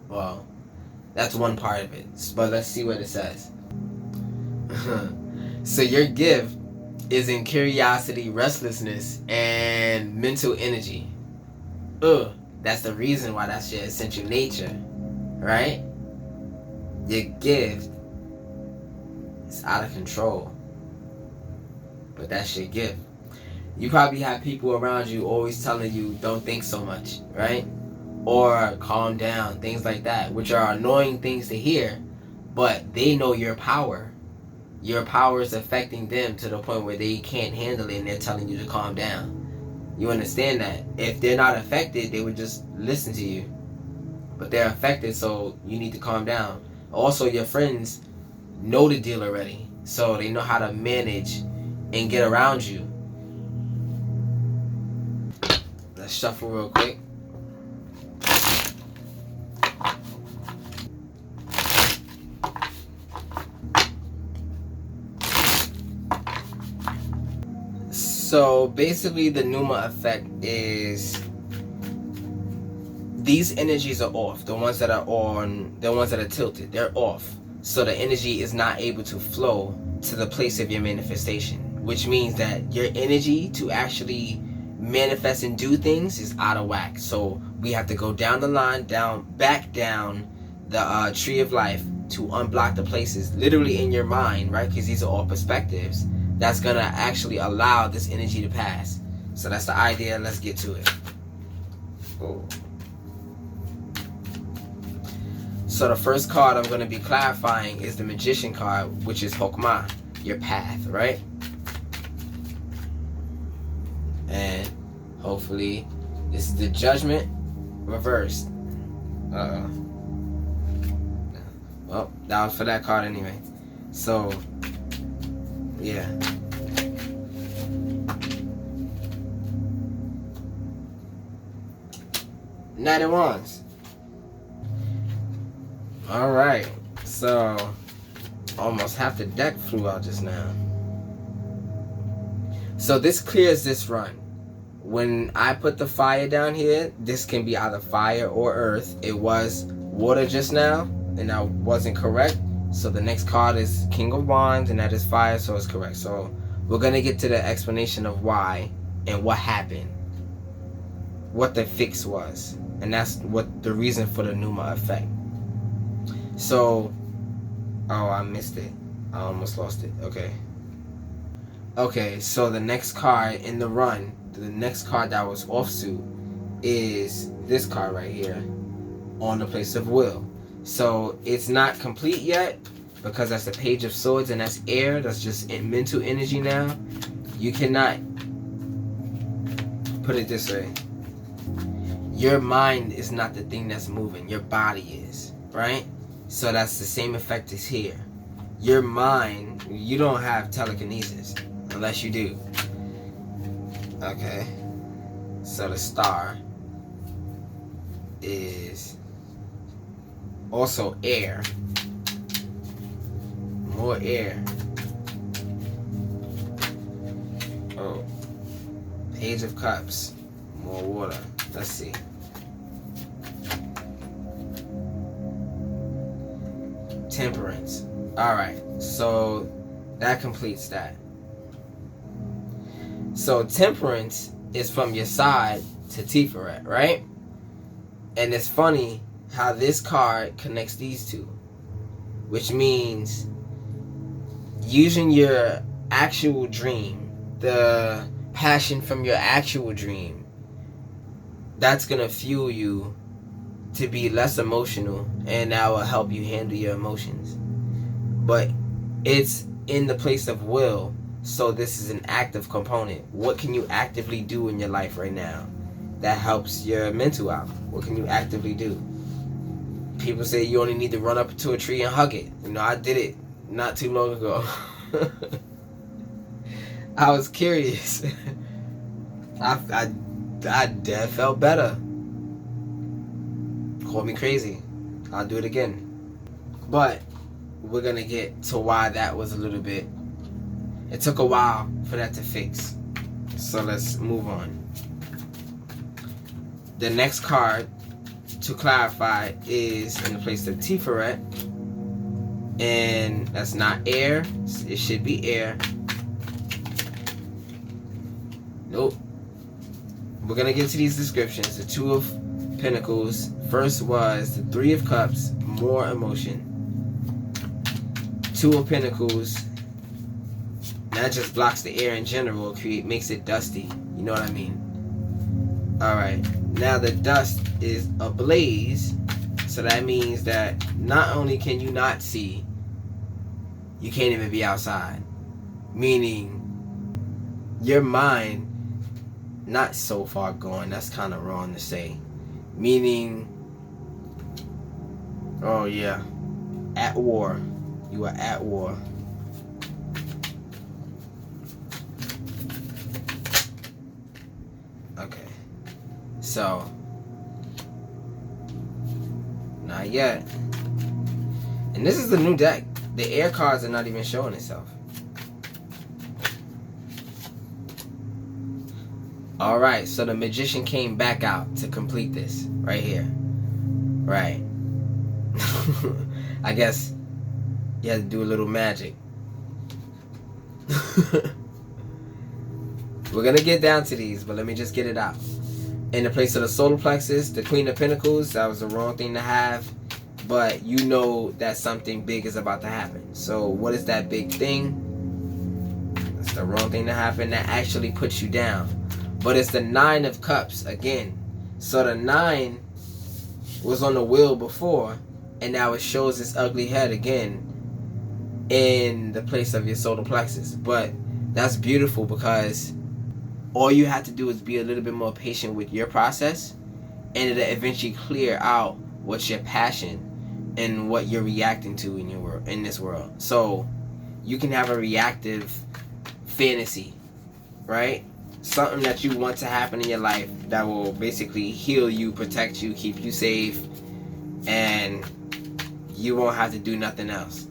Well, that's one part of it. But let's see what it says. So your gift is in curiosity, restlessness, and mental energy. That's the reason why that's your essential nature, right? Your gift is out of control, but that's your gift. You probably have people around you always telling you, don't think so much, right? or calm down, things like that, which are annoying things to hear, but they know your power. Your power is affecting them to the point where they can't handle it and they're telling you to calm down. You understand that? If they're not affected, they would just listen to you. But they're affected, so you need to calm down. Also, your friends know the deal already, so they know how to manage and get around you. Let's shuffle real quick. So basically the Pneuma Effect is these energies are off. The ones that are on, the ones that are tilted, they're off. So the energy is not able to flow to the place of your manifestation, which means that your energy to actually manifest and do things is out of whack. So we have to go down the line, back down the tree of life to unblock the places literally in your mind, right? Because these are all perspectives that's gonna actually allow this energy to pass. So that's the idea. Let's get to it. Oh. So the first card I'm gonna be clarifying is the Magician card, which is Hokmah, your path, right? And hopefully this is the Judgment reversed. Well, that was for that card anyway. So yeah. Knight of Wands. Alright. So almost half the deck flew out just now. So this clears this run. When I put the fire down here, this can be either fire or earth. It was water just now, and I wasn't correct. So the next card is King of Wands, and that is fire, so it's correct. So we're going to get to the explanation of why and what happened. What the fix was. And that's what the reason for the Pneuma Effect. So, oh, I missed it. I almost lost it. Okay, so the next card in the run, the next card that was offsuit is this card right here, on the place of will. So it's not complete yet because that's the Page of Swords and that's air. That's just mental energy now. You cannot put it this way. Your mind is not the thing that's moving. Your body is, right? So that's the same effect as here. Your mind, you don't have telekinesis unless you do. Okay. So the Star is also air. More air. Oh. Page of Cups. More water. Let's see. Temperance. Alright. So that completes that. So Temperance is from your side to Tiferet, right? And it's funny how this card connects these two, which means using your actual dream, the passion from your actual dream, that's gonna fuel you to be less emotional, and that will help you handle your emotions. But it's in the place of will, so this is an active component. What can you actively do in your life right now that helps your mental out? What can you actively do? People say you only need to run up to a tree and hug it. You know, I did it not too long ago. I was curious. I felt better. Call me crazy. I'll do it again. But we're gonna get to why that was a little bit. It took a while for that to fix. So let's move on. The next card to clarify is in the place of Tiferet, and that's not air. It should be air. Nope. We're gonna get to these descriptions. The Two of Pentacles. First was the Three of Cups, more emotion. Two of Pentacles, that just blocks the air in general, makes it dusty. You know what I mean? Alright, now the dust is ablaze, so that means that not only can you not see, you can't even be outside. Meaning, your mind, not so far gone, that's kind of wrong to say. Meaning, oh yeah, at war. You are at war. Okay. So, not yet. And this is the new deck. The air cards are not even showing itself. Alright, so the magician came back out to complete this. Right here. Right. I guess you had to do a little magic. We're gonna get down to these, but let me just get it out. In the place of the solar plexus, the Queen of Pentacles, that was the wrong thing to have. But you know that something big is about to happen. So what is that big thing? That's the wrong thing to happen. That actually puts you down. But it's the Nine of Cups again. So the 9 was on the wheel before, and now it shows its ugly head again in the place of your solar plexus. But that's beautiful, because all you have to do is be a little bit more patient with your process, and it'll eventually clear out what's your passion and what you're reacting to in your world, in this world. So you can have a reactive fantasy, right? Something that you want to happen in your life that will basically heal you, protect you, keep you safe, and you won't have to do nothing else.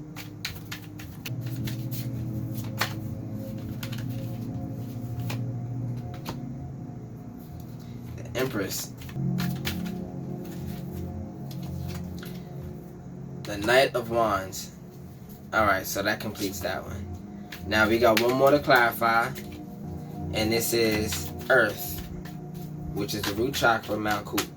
The Empress. The Knight of Wands. Alright, so that completes that one. Now we got one more to clarify. And this is Earth, which is the root chakra, Malkut.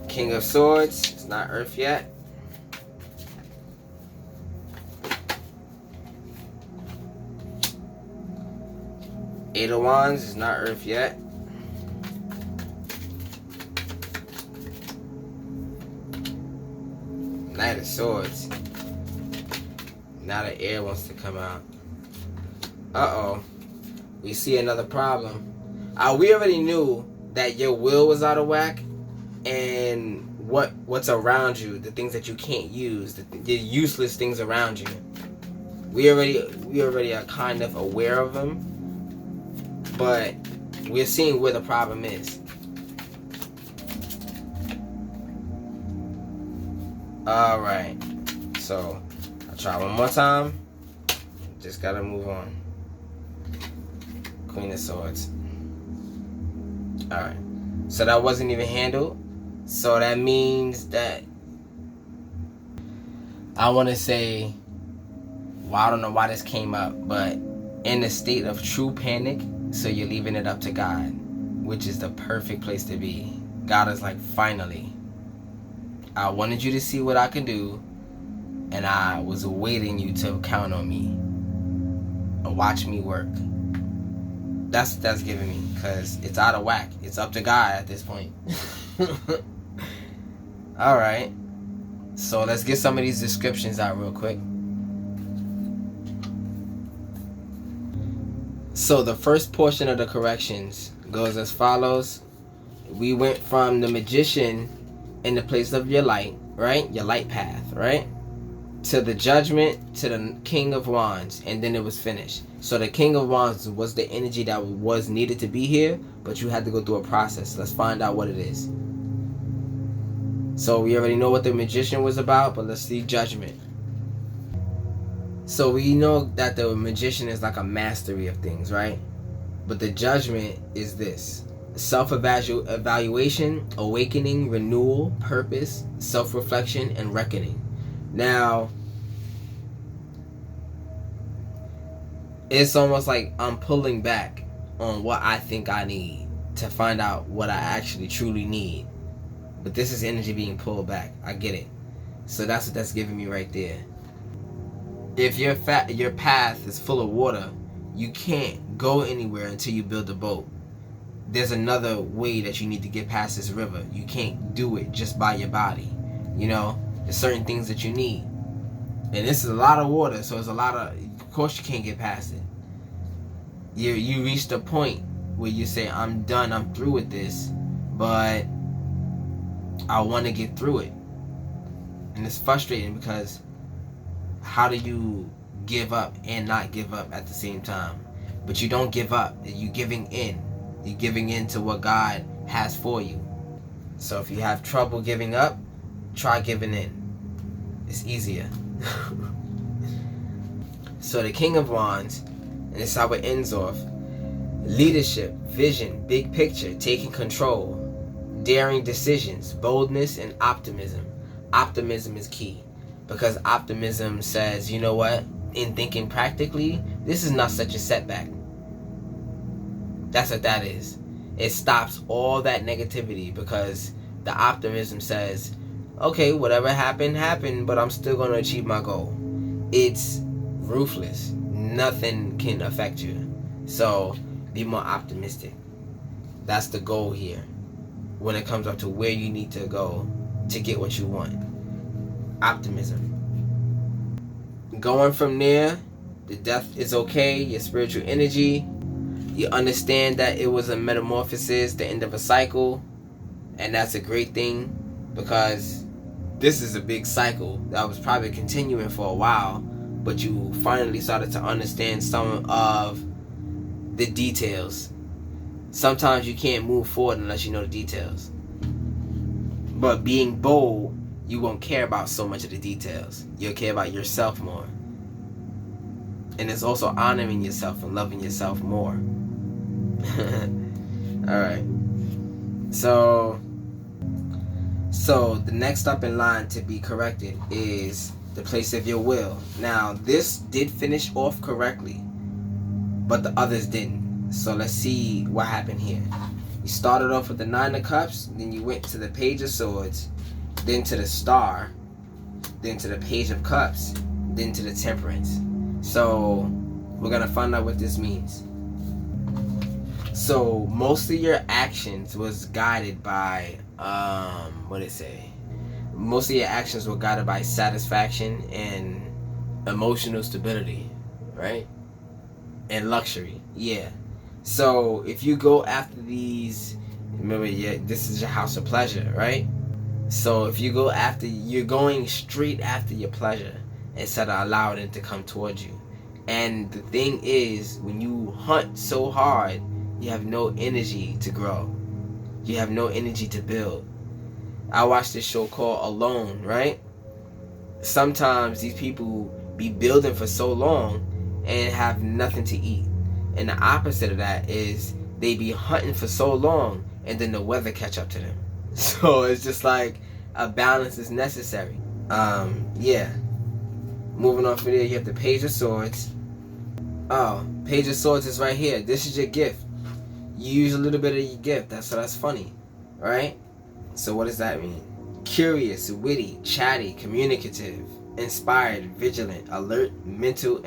King of Swords, it's not Earth yet. Eight of Wands is not Earth yet. Knight of Swords. Now the air wants to come out. Uh-oh. We see another problem. We already knew that your will was out of whack, and what's around you, the things that you can't use, the useless things around you. We already are kind of aware of them, but we're seeing where the problem is. Alright, so I'll try one more time. Just gotta move on. Queen of Swords. Alright, so that wasn't even handled. So that means that I want to say, well, I don't know why this came up, but in a state of true panic, so you're leaving it up to God, which is the perfect place to be. God is like, finally, I wanted you to see what I can do, and I was waiting you to count on me and watch me work. That's giving me, because it's out of whack. It's up to God at this point. Alright, so let's get some of these descriptions out real quick. So the first portion of the corrections goes as follows. We went from the Magician in the place of your light, right? Your light path, right? To the Judgment, to the King of Wands, and then it was finished. So the King of Wands was the energy that was needed to be here, but you had to go through a process. Let's find out what it is. So we already know what the Magician was about, but let's see Judgment. So we know that the Magician is like a mastery of things, right? But the Judgment is this: self-evaluation, awakening, renewal, purpose, self-reflection, and reckoning. Now, it's almost like I'm pulling back on what I think I need to find out what I actually truly need. But this is energy being pulled back. I get it. So that's what that's giving me right there. If your path is full of water, you can't go anywhere until you build a boat. There's another way that you need to get past this river. You can't do it just by your body. You know, there's certain things that you need. And this is a lot of water, so it's a lot of course you can't get past it. You reach the point where you say, I'm done, I'm through with this, but I want to get through it. And it's frustrating because how do you give up and not give up at the same time? But you don't give up. You're giving in. You're giving in to what God has for you. So if you have trouble giving up, try giving in. It's easier. So the King of Wands, and this is how it ends off. Leadership, vision, big picture, taking control, daring decisions, boldness, and optimism. Optimism is key, because optimism says, you know what, in thinking practically, this is not such a setback. That's what that is. It stops all that negativity, because the optimism says, okay, whatever happened, but I'm still going to achieve my goal. It's ruthless. Nothing can affect you. So be more optimistic. That's the goal here when it comes up to where you need to go to get what you want. Optimism. Going from there, the death is okay, your spiritual energy. You understand that it was a metamorphosis, the end of a cycle, and that's a great thing, because this is a big cycle that was probably continuing for a while, but you finally started to understand some of the details. Sometimes you can't move forward unless you know the details. But being bold, you won't care about so much of the details. You'll care about yourself more. And it's also honoring yourself and loving yourself more. Alright. So the next up in line to be corrected is the place of your will. Now, this did finish off correctly, but the others didn't. So let's see what happened here. You started off with the Nine of Cups, then you went to the Page of Swords, then to the Star, then to the Page of Cups, then to the Temperance. So we're gonna find out what this means. So most of your actions was guided by most of your actions were guided by satisfaction and emotional stability, right? And luxury. Yeah. So if you go after these, remember, this is your house of pleasure, right? So if you go after, you're going straight after your pleasure instead of allowing it to come towards you. And the thing is, when you hunt so hard, you have no energy to grow. You have no energy to build. I watched this show called Alone, right? Sometimes these people be building for so long and have nothing to eat. And the opposite of that is they be hunting for so long and then the weather catch up to them. So it's just like a balance is necessary. Yeah. Moving on from there, you have the Page of Swords. Oh, Page of Swords is right here. This is your gift. You use a little bit of your gift. That's funny, right? So what does that mean? Curious, witty, chatty, communicative, inspired, vigilant, alert, mental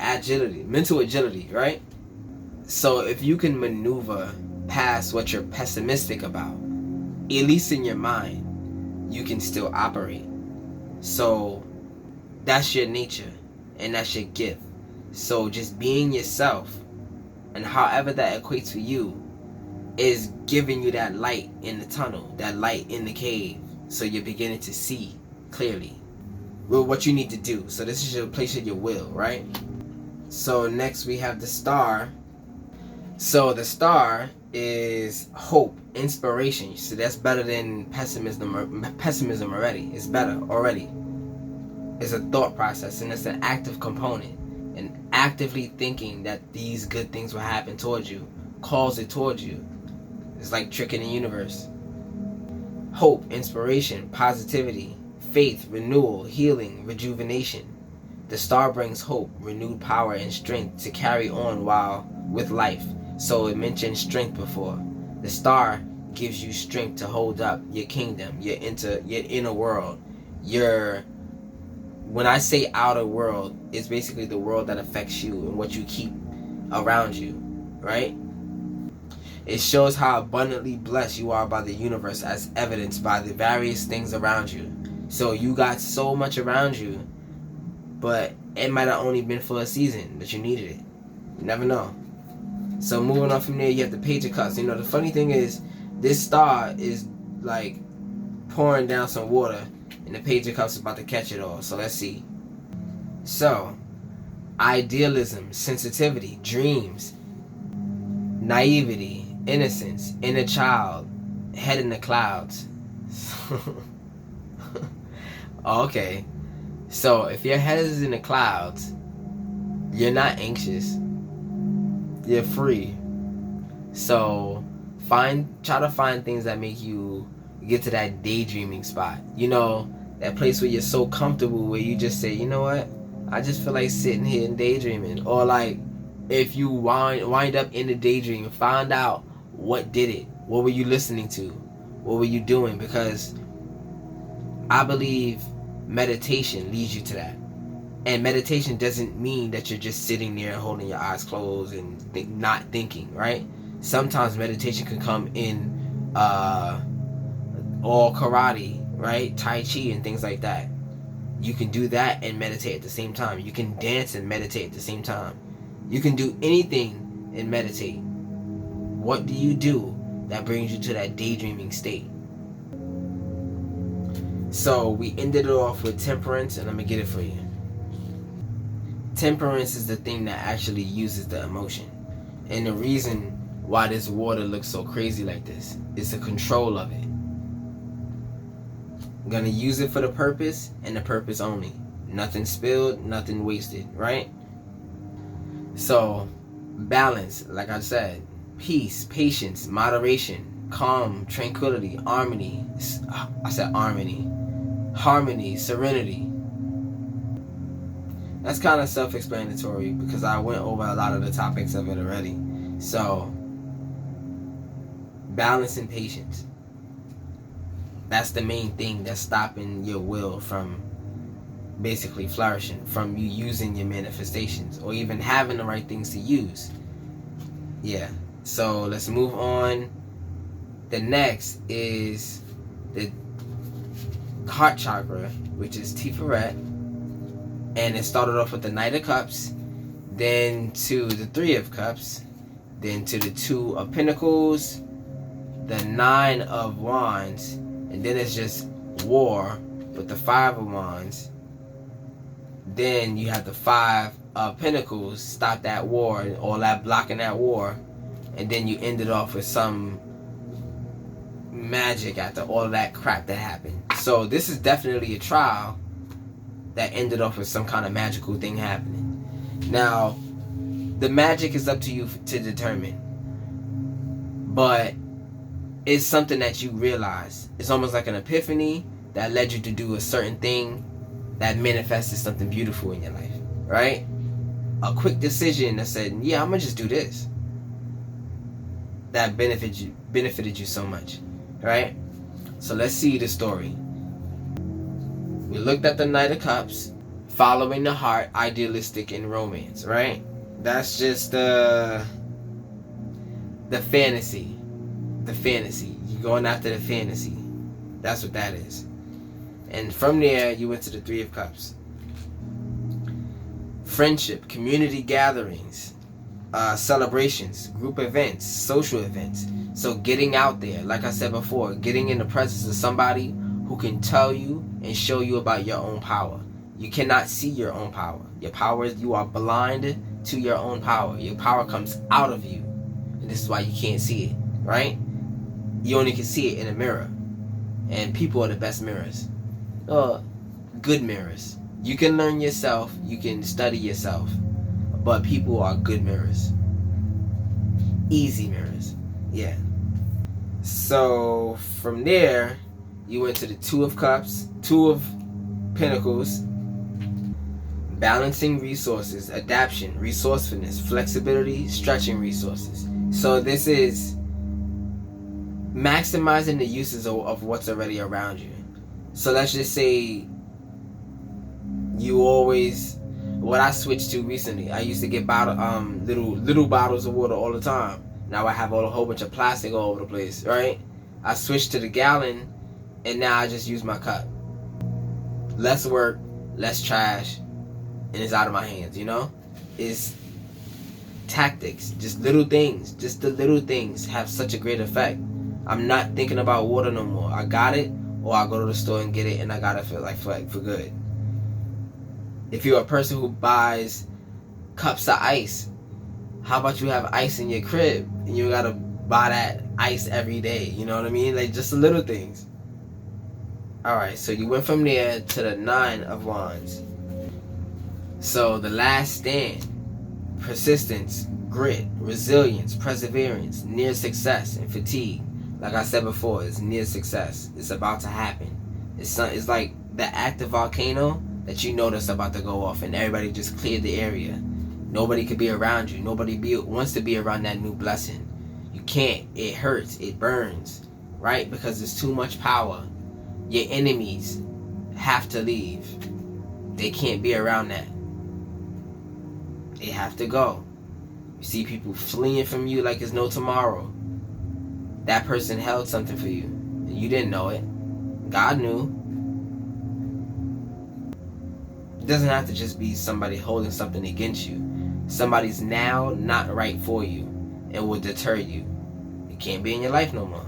agility, right? So if you can maneuver past what you're pessimistic about, at least in your mind, you can still operate. So that's your nature and that's your gift. So just being yourself, and however that equates for you, is giving you that light in the tunnel, that light in the cave, so you're beginning to see clearly what you need to do. So this is your place of your will, right? So next we have the Star. So the Star is hope, inspiration. So that's better than pessimism already. It's better already. It's a thought process, and it's an active component. And actively thinking that these good things will happen towards you calls it towards you. It's like tricking the universe. Hope, inspiration, positivity, faith, renewal, healing, rejuvenation. The Star brings hope, renewed power, and strength to carry on with life. So it mentioned strength before. The Star gives you strength to hold up your kingdom, your inner world, your when I say outer world, it's basically the world that affects you and what you keep around you, right? It shows how abundantly blessed you are by the universe, as evidenced by the various things around you. So you got so much around you, but it might have only been for a season that you needed it. You never know. So moving on from there, you have the Page of Cups. You know, the funny thing is, this star is like pouring down some water, and the Page of Cups is about to catch it all. So let's see. So, idealism, sensitivity, dreams, naivety, innocence, inner child, head in the clouds. Okay. So, if your head is in the clouds, you're not anxious. You're free. So, try to find things that make you get to that daydreaming spot. You know, that place where you're so comfortable, where you just say, you know what, I just feel like sitting here and daydreaming. Or like, if you wind up in the daydream, find out what did it. What were you listening to? What were you doing? Because I believe meditation leads you to that. And meditation doesn't mean that you're just sitting there holding your eyes closed and not thinking, right? Sometimes meditation can come in all karate, right? Tai Chi and things like that. You can do that and meditate at the same time. You can dance and meditate at the same time. You can do anything and meditate. What do you do that brings you to that daydreaming state? So we ended it off with temperance, and I'm going to get it for you. Temperance is the thing that actually uses the emotion. And the reason why this water looks so crazy like this is the control of it. I'm going to use it for the purpose and the purpose only. Nothing spilled, nothing wasted, right? So, balance, like I said, peace, patience, moderation, calm, tranquility, harmony. I said harmony. Harmony, serenity. That's kind of self-explanatory because I went over a lot of the topics of it already. So, balance and patience. That's the main thing that's stopping your will from basically flourishing, from you using your manifestations or even having the right things to use. Yeah. So let's move on. The next is the heart chakra, which is Tiferet. And it started off with the Knight of Cups, then to the Three of Cups, then to the Two of Pentacles, the Nine of Wands, and then it's just war with the Five of Wands. Then you have the Five of Pentacles, stop that war, all that blocking that war. And then you ended off with some magic after all of that crap that happened. So this is definitely a trial that ended off with some kind of magical thing happening. Now, the magic is up to you to determine. But it's something that you realize. It's almost like an epiphany that led you to do a certain thing that manifested something beautiful in your life, right? A quick decision that said, yeah, I'm gonna just do this. That benefited you so much, right? So let's see the story. We looked at the Knight of Cups, following the heart, idealistic in romance, right? That's just the fantasy. The fantasy. You're going after the fantasy. That's what that is. And from there, you went to the Three of Cups. Friendship, community gatherings, celebrations, group events, social events. So getting out there, like I said before, getting in the presence of somebody who can tell you and show you about your own power. You cannot see your own power. Your power is, you are blind to your own power. Your power comes out of you. And this is why you can't see it, right? You only can see it in a mirror. And people are the best mirrors. Good mirrors. You can learn yourself. You can study yourself. But people are good mirrors. Easy mirrors. Yeah. So from there, you went to the Two of Cups, Two of Pentacles, balancing resources, adaptation, resourcefulness, flexibility, stretching resources. So this is maximizing the uses of what's already around you. So let's just say you always, what I switched to recently, I used to get little bottles of water all the time. Now I have a whole bunch of plastic all over the place, right? I switched to the gallon, and now I just use my cup. Less work, less trash, and it's out of my hands, you know? It's tactics, just little things. Just the little things have such a great effect. I'm not thinking about water no more. I got it, or I go to the store and get it, and I got it for good. If you're a person who buys cups of ice, how about you have ice in your crib, and you gotta buy that ice every day? You know what I mean? Like, just the little things. Alright, so you went from there to the 9 of Wands. So the last stand, persistence, grit, resilience, perseverance, near success, and fatigue. Like I said before, it's near success. It's about to happen. It's like the active volcano that you know that's about to go off, and everybody just cleared the area. Nobody could be around you. Nobody wants to be around that new blessing. You can't. It hurts. It burns. Right? Because there's too much power. Your enemies have to leave. They can't be around that. They have to go. You see people fleeing from you like there's no tomorrow. That person held something for you, and you didn't know it. God knew. It doesn't have to just be somebody holding something against you. Somebody's now not right for you and will deter you. It can't be in your life no more.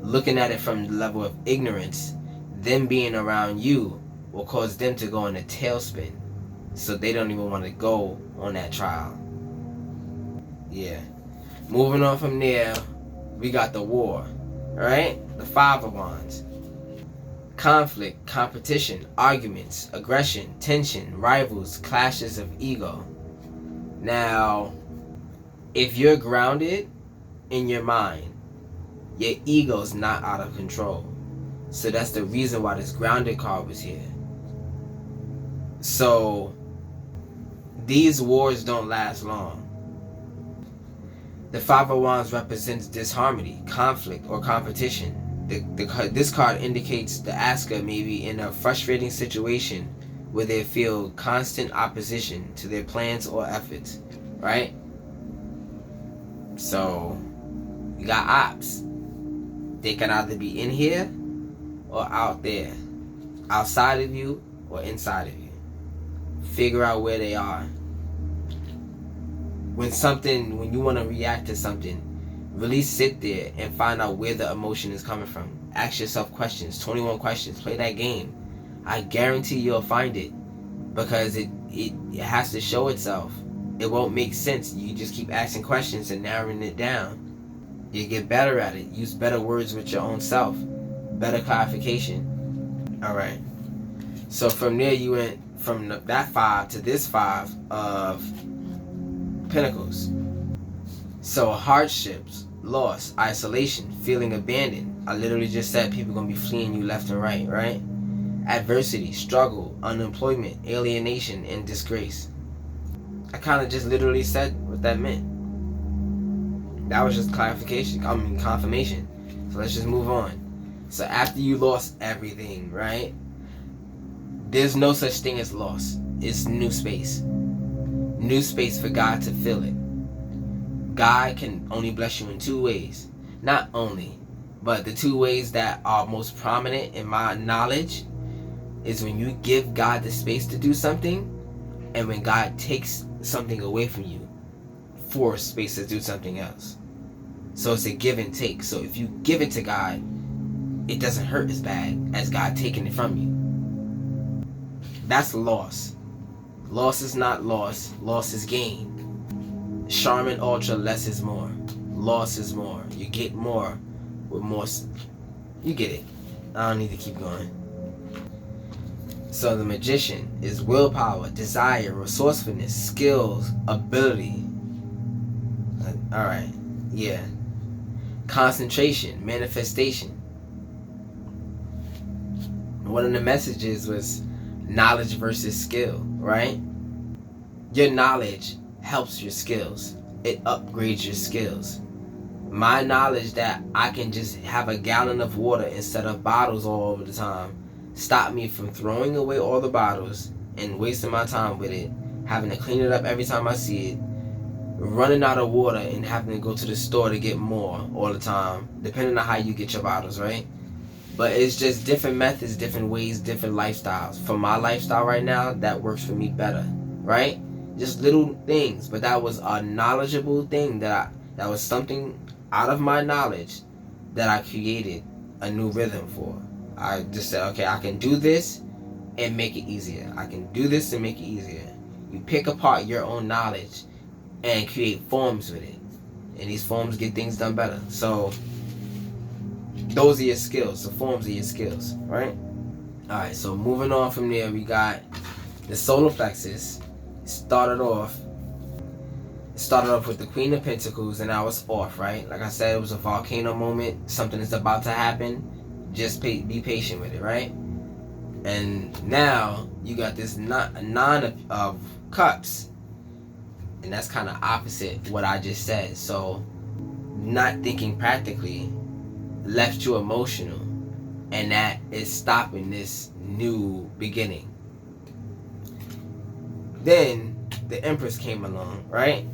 Looking at it from the level of ignorance, them being around you will cause them to go in a tailspin, so they don't even want to go on that trial. Yeah. Moving on from there, we got the war. Alright? The 5 of Wands. Conflict, competition, arguments, aggression, tension, rivals, clashes of ego. Now, if you're grounded in your mind, your ego's not out of control. So that's the reason why this grounded card was here. So these wars don't last long. The 5 of Wands represents disharmony, conflict, or competition. This card indicates the asker may be in a frustrating situation where they feel constant opposition to their plans or efforts, right? So you got ops. They can either be in here or out there, outside of you or inside of you. Figure out where they are. When you want to react to something, really sit there and find out where the emotion is coming from. Ask yourself questions, 21 questions. Play that game. I guarantee you'll find it, because it has to show itself. It won't make sense. You just keep asking questions and narrowing it down. You get better at it. Use better words with your own self. Better clarification. Alright. So from there you went from that 5 to this 5 of Pentacles. So hardships, loss, isolation, feeling abandoned. I literally just said people gonna be fleeing you left and right, right? Adversity, struggle, unemployment, alienation, and disgrace. I kind of just literally said what that meant. That was just confirmation. So let's just move on. So after you lost everything, right? There's no such thing as loss. It's new space. New space for God to fill it. God can only bless you in 2 ways. Not only, but the 2 ways that are most prominent in my knowledge is when you give God the space to do something, and when God takes something away from you for space to do something else. So it's a give and take. So if you give it to God, it doesn't hurt as bad as God taking it from you. That's loss. Loss is not loss. Loss is gain. Charmin Ultra, less is more. Loss is more. You get more with more. You get it. I don't need to keep going. So the Magician is willpower, desire, resourcefulness, skills, ability. Alright. Yeah. Concentration, manifestation. One of the messages was knowledge versus skill, right? Your knowledge helps your skills. It upgrades your skills. My knowledge that I can just have a gallon of water instead of bottles all over the time stopped me from throwing away all the bottles and wasting my time with it, having to clean it up every time I see it, running out of water and having to go to the store to get more all the time, depending on how you get your bottles, right? But it's just different methods, different ways, different lifestyles. For my lifestyle right now, that works for me better, right? Just little things, but that was a knowledgeable thing that was something out of my knowledge that I created a new rhythm for. I just said, okay, I can do this and make it easier. I can do this and make it easier. You pick apart your own knowledge and create forms with it, and these forms get things done better. So those are your skills. The forms are your skills, right? Alright, so moving on from there, we got the solar plexus. It started off with the Queen of Pentacles, and I was off, right? Like I said, it was a volcano moment. Something is about to happen. Just be patient with it, right? And now you got this nine of cups, and that's kind of opposite what I just said. So not thinking practically left you emotional, and that is stopping this new beginning. Then the Empress came along, right?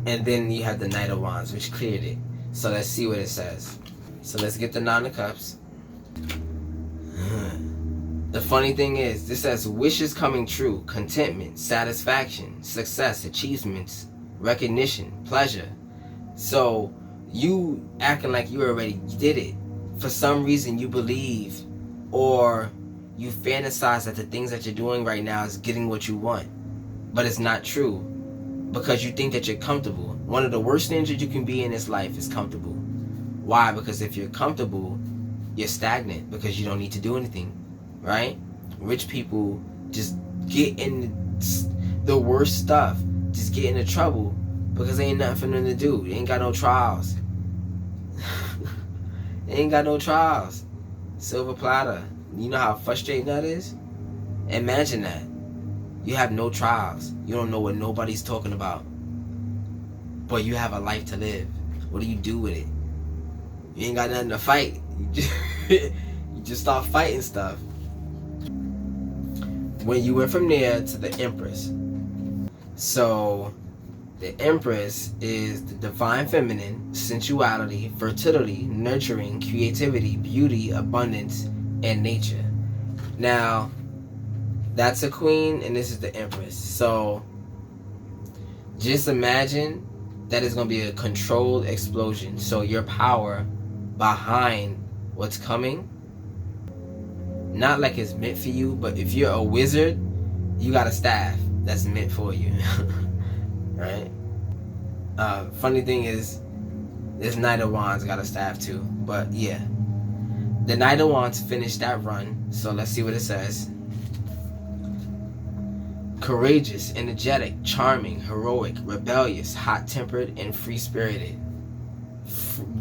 And then you have the Knight of Wands, which cleared it. So let's see what it says. So let's get the Nine of Cups. The funny thing is, this says wishes coming true, contentment, satisfaction, success, achievements, recognition, pleasure. So you acting like you already did it. For some reason you believe or you fantasize that the things that you're doing right now is getting what you want. But it's not true, because you think that you're comfortable. One of the worst things that you can be in this life is comfortable. Why? Because if you're comfortable, you're stagnant, because you don't need to do anything, right? Rich people just get in the worst stuff, just get into trouble because they ain't nothing for them to do. They ain't got no trials. They ain't got no trials. Silver platter. You know how frustrating that is? Imagine that. You have no trials. You don't know what nobody's talking about. But you have a life to live. What do you do with it? You ain't got nothing to fight. You just start fighting stuff. When you went from there to the Empress. So the Empress is the divine feminine, sensuality, fertility, nurturing, creativity, beauty, abundance, and nature. Now, that's a queen and this is the Empress. So just imagine that it's going to be a controlled explosion. So your power behind what's coming, not like it's meant for you, but if you're a wizard, you got a staff that's meant for you. Right? Funny thing is, this Knight of Wands got a staff too. But yeah, the Knight of Wands finished that run. So let's see what it says. Courageous, energetic, charming, heroic, rebellious, hot-tempered, and free-spirited.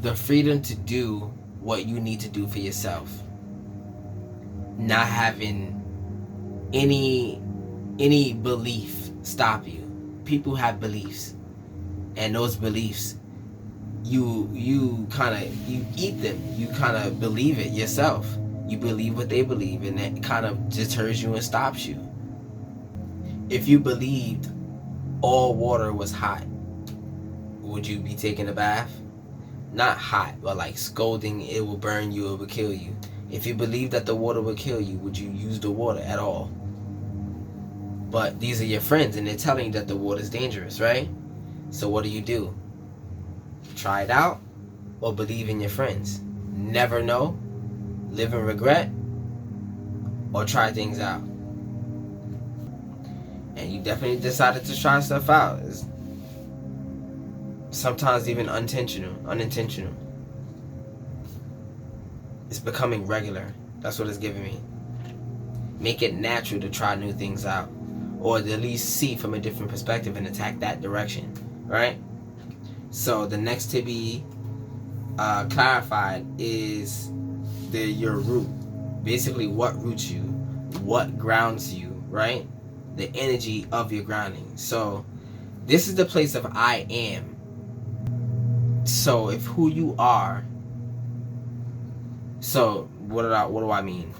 The freedom to do what you need to do for yourself. Not having any belief stop you. People have beliefs, and those beliefs, you eat them. You kind of believe it yourself. You believe what they believe, and that kind of deters you and stops you. If you believed all water was hot, would you be taking a bath? Not hot, but like scolding, it will burn you, it will kill you. If you believe that the water will kill you, would you use the water at all? But these are your friends, and they're telling you that the water is dangerous, right? So what do? Try it out, or believe in your friends? Never know, live in regret, or try things out. And you definitely decided to try stuff out. It's sometimes even unintentional. It's becoming regular. That's what it's giving me. Make it natural to try new things out, or at least see from a different perspective and attack that direction, right? So the next to be clarified is your root. Basically, what roots you, what grounds you, right? The energy of your grounding. So this is the place of I am. So if who you are, so What do I mean?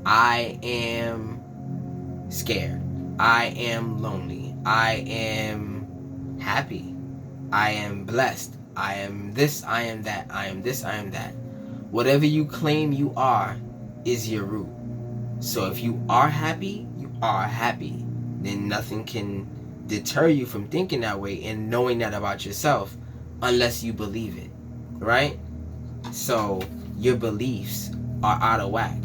I am scared. I am lonely. I am happy. I am blessed. I am this. I am that. I am this. I am that. Whatever you claim you are is your root. So if you are happy, you are happy. Then nothing can deter you from thinking that way and knowing that about yourself unless you believe it, right? So your beliefs are out of whack.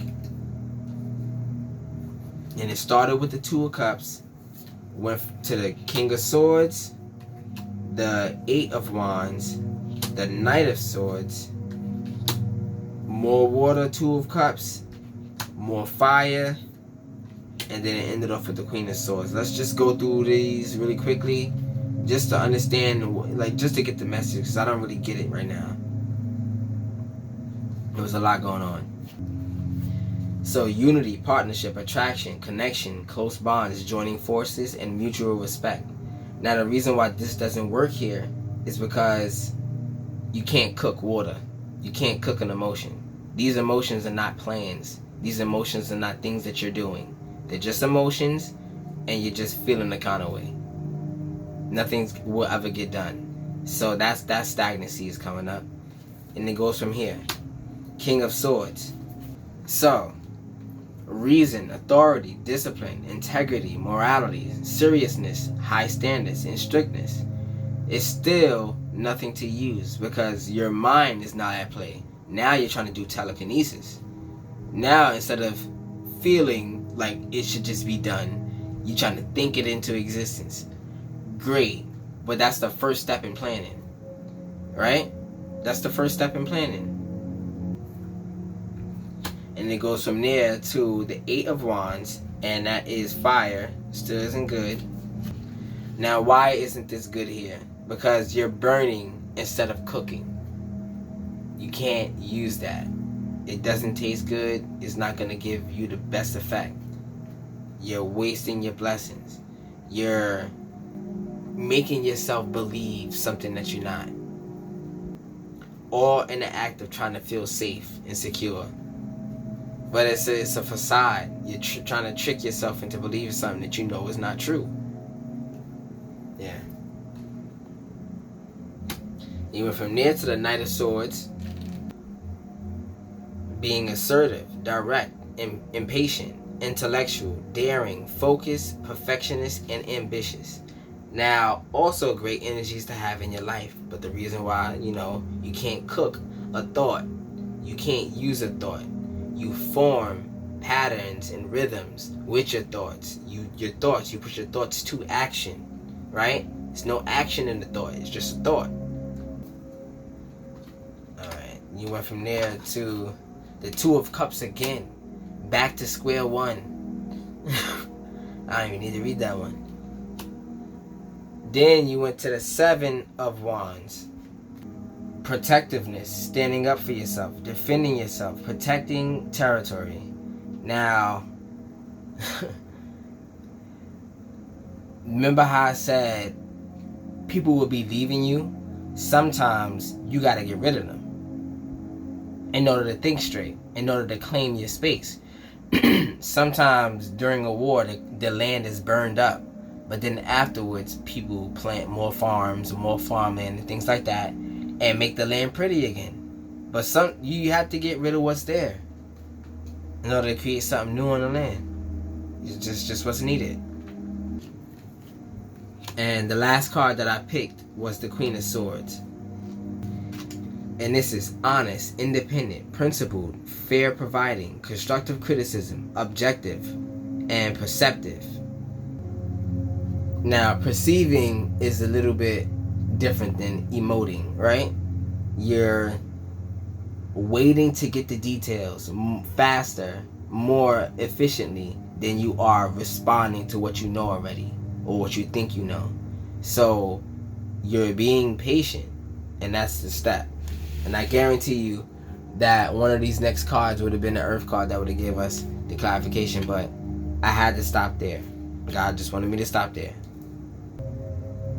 And it started with the Two of Cups, went to the King of Swords, the Eight of Wands, the Knight of Swords, more water, Two of Cups, more fire, and then it ended off with the Queen of Swords. Let's just go through these really quickly just to understand, like, just to get the message, because I don't really get it right now. There was a lot going on. So unity, partnership, attraction, connection, close bonds, joining forces, and mutual respect. Now the reason why this doesn't work here is because you can't cook water. You can't cook an emotion. These emotions are not plans. These emotions are not things that you're doing. They're just emotions, and you're just feeling the kind of way. Nothing will ever get done. So that stagnancy is coming up. And it goes from here. King of Swords. So, reason, authority, discipline, integrity, morality, seriousness, high standards, and strictness. It's still nothing to use because your mind is not at play. Now you're trying to do telekinesis. Now instead of feeling like it should just be done, you're trying to think it into existence. Great, but that's the first step in planning, right? That's the first step in planning. And it goes from there to the Eight of Wands, and that is fire. Still isn't good. Now, why isn't this good here? Because you're burning instead of cooking. You can't use that. It doesn't taste good. It's not going to give you the best effect. You're wasting your blessings. You're making yourself believe something that you're not. All in the act of trying to feel safe and secure. But it's a facade. You're trying to trick yourself into believing something that you know is not true. Yeah. You went from there to the Knight of Swords. Being assertive, direct, impatient, intellectual, daring, focused, perfectionist, and ambitious. Now, also great energies to have in your life. But the reason why, you can't cook a thought. You can't use a thought. You form patterns and rhythms with your thoughts. You put your thoughts to action, right? There's no action in the thought. It's just a thought. Alright, you went from there to the Two of Cups again. Back to square one. I don't even need to read that one. Then you went to the Seven of Wands. Protectiveness, standing up for yourself, defending yourself, protecting territory. Now, remember how I said people will be leaving you? Sometimes you got to get rid of them in order to think straight, in order to claim your space. Sometimes during a war, the land is burned up, but then afterwards, people plant more farms, more farmland, and things like that, and make the land pretty again. But you have to get rid of what's there in order to create something new on the land. It's just what's needed. And the last card that I picked was the Queen of Swords. And this is honest, independent, principled, fair providing, constructive criticism, objective, and perceptive. Now, perceiving is a little bit different than emoting, right? You're waiting to get the details faster, more efficiently than you are responding to what you know already or what you think you know. So you're being patient, and that's the step. And I guarantee you that one of these next cards would have been the Earth card that would have gave us the clarification, but I had to stop there. God just wanted me to stop there.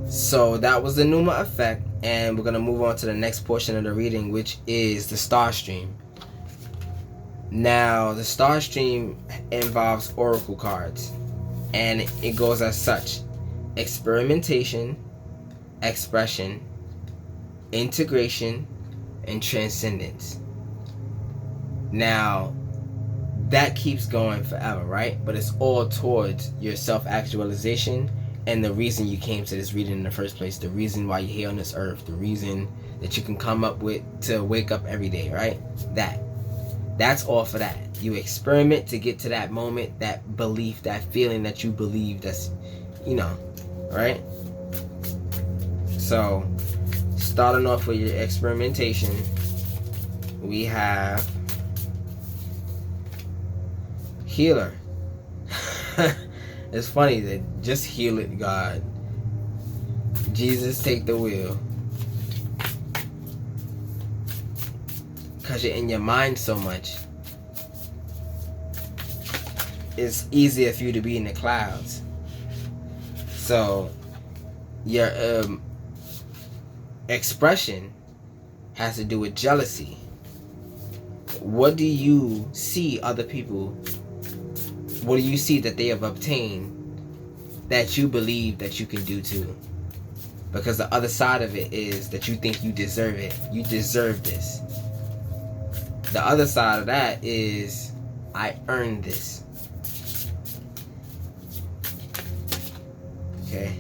So that was the Pneuma Effect, and we're going to move on to the next portion of the reading, which is the Star Stream. Now, the star stream involves oracle cards, and it goes as such: experimentation, expression, integration, and transcendence. Now, that keeps going forever, right? But it's all towards your self-actualization and the reason you came to this reading in the first place, the reason why you're here on this earth, the reason that you can come up with to wake up every day, right? That's all for that. You experiment to get to that moment, that belief, that feeling that you believe, that's, right? So, starting off with your experimentation, we have healer. It's funny that just heal it, God. Jesus, take the wheel. Because you're in your mind so much, it's easier for you to be in the clouds. So your expression has to do with jealousy. What do you see other people, what do you see that they have obtained that you believe that you can do too? Because the other side of it is that you think you deserve it. You deserve this. The other side of that is, I earned this. Okay?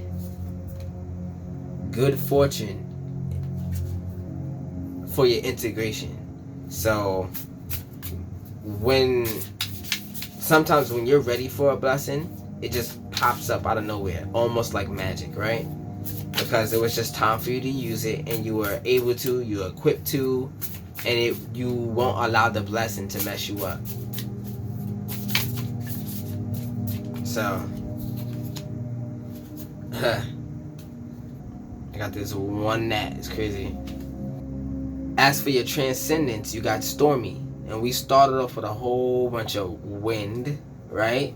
Good fortune for your integration. So, sometimes when you're ready for a blessing, it just pops up out of nowhere, almost like magic, right? Because it was just time for you to use it, and you were able to, you were equipped to, and you won't allow the blessing to mess you up. So, I got this one gnat, it's crazy. As for your transcendence, you got stormy. And we started off with a whole bunch of wind, right?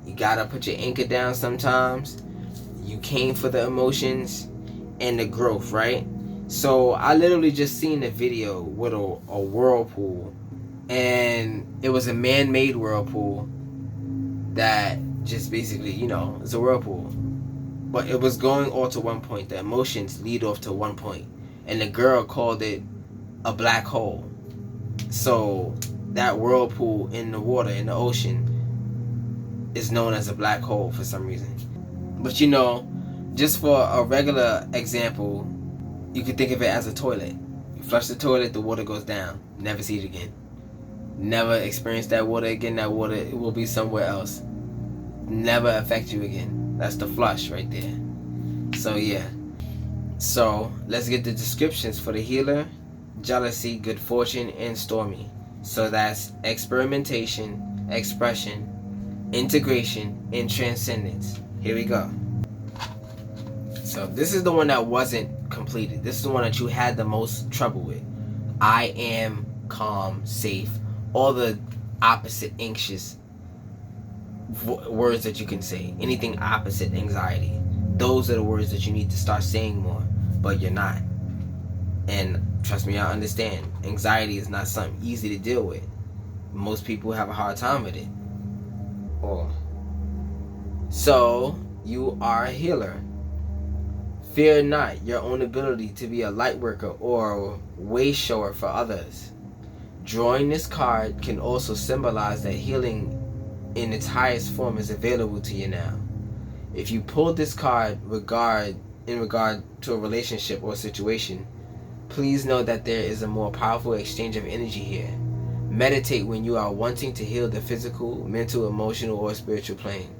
You gotta put your anchor down sometimes. You came for the emotions and the growth, right? So I literally just seen a video with a whirlpool, and it was a man-made whirlpool that just basically, it's a whirlpool. But it was going all to one point. The emotions lead off to one point. And the girl called it a black hole. So that whirlpool in the water, in the ocean, is known as a black hole for some reason. But just for a regular example, you could think of it as a toilet. You flush the toilet, the water goes down. Never see it again. Never experience that water again. That water, it will be somewhere else. Never affect you again. That's the flush right there. So yeah. So let's get the descriptions for the healer, jealousy, good fortune, and stormy. So that's experimentation, expression, integration, and transcendence. Here we go. So this is the one that wasn't completed. This is the one that you had the most trouble with. I am calm, safe. All the opposite anxious words that you can say. Anything opposite anxiety. Those are the words that you need to start saying more. But you're not. And trust me, I understand. Anxiety is not something easy to deal with. Most people have a hard time with it. So, you are a healer. Fear not your own ability to be a light worker or a way shower for others. Drawing this card can also symbolize that healing in its highest form is available to you now. If you pull this card in regard to a relationship or situation, please know that there is a more powerful exchange of energy here. Meditate when you are wanting to heal the physical, mental, emotional, or spiritual plane.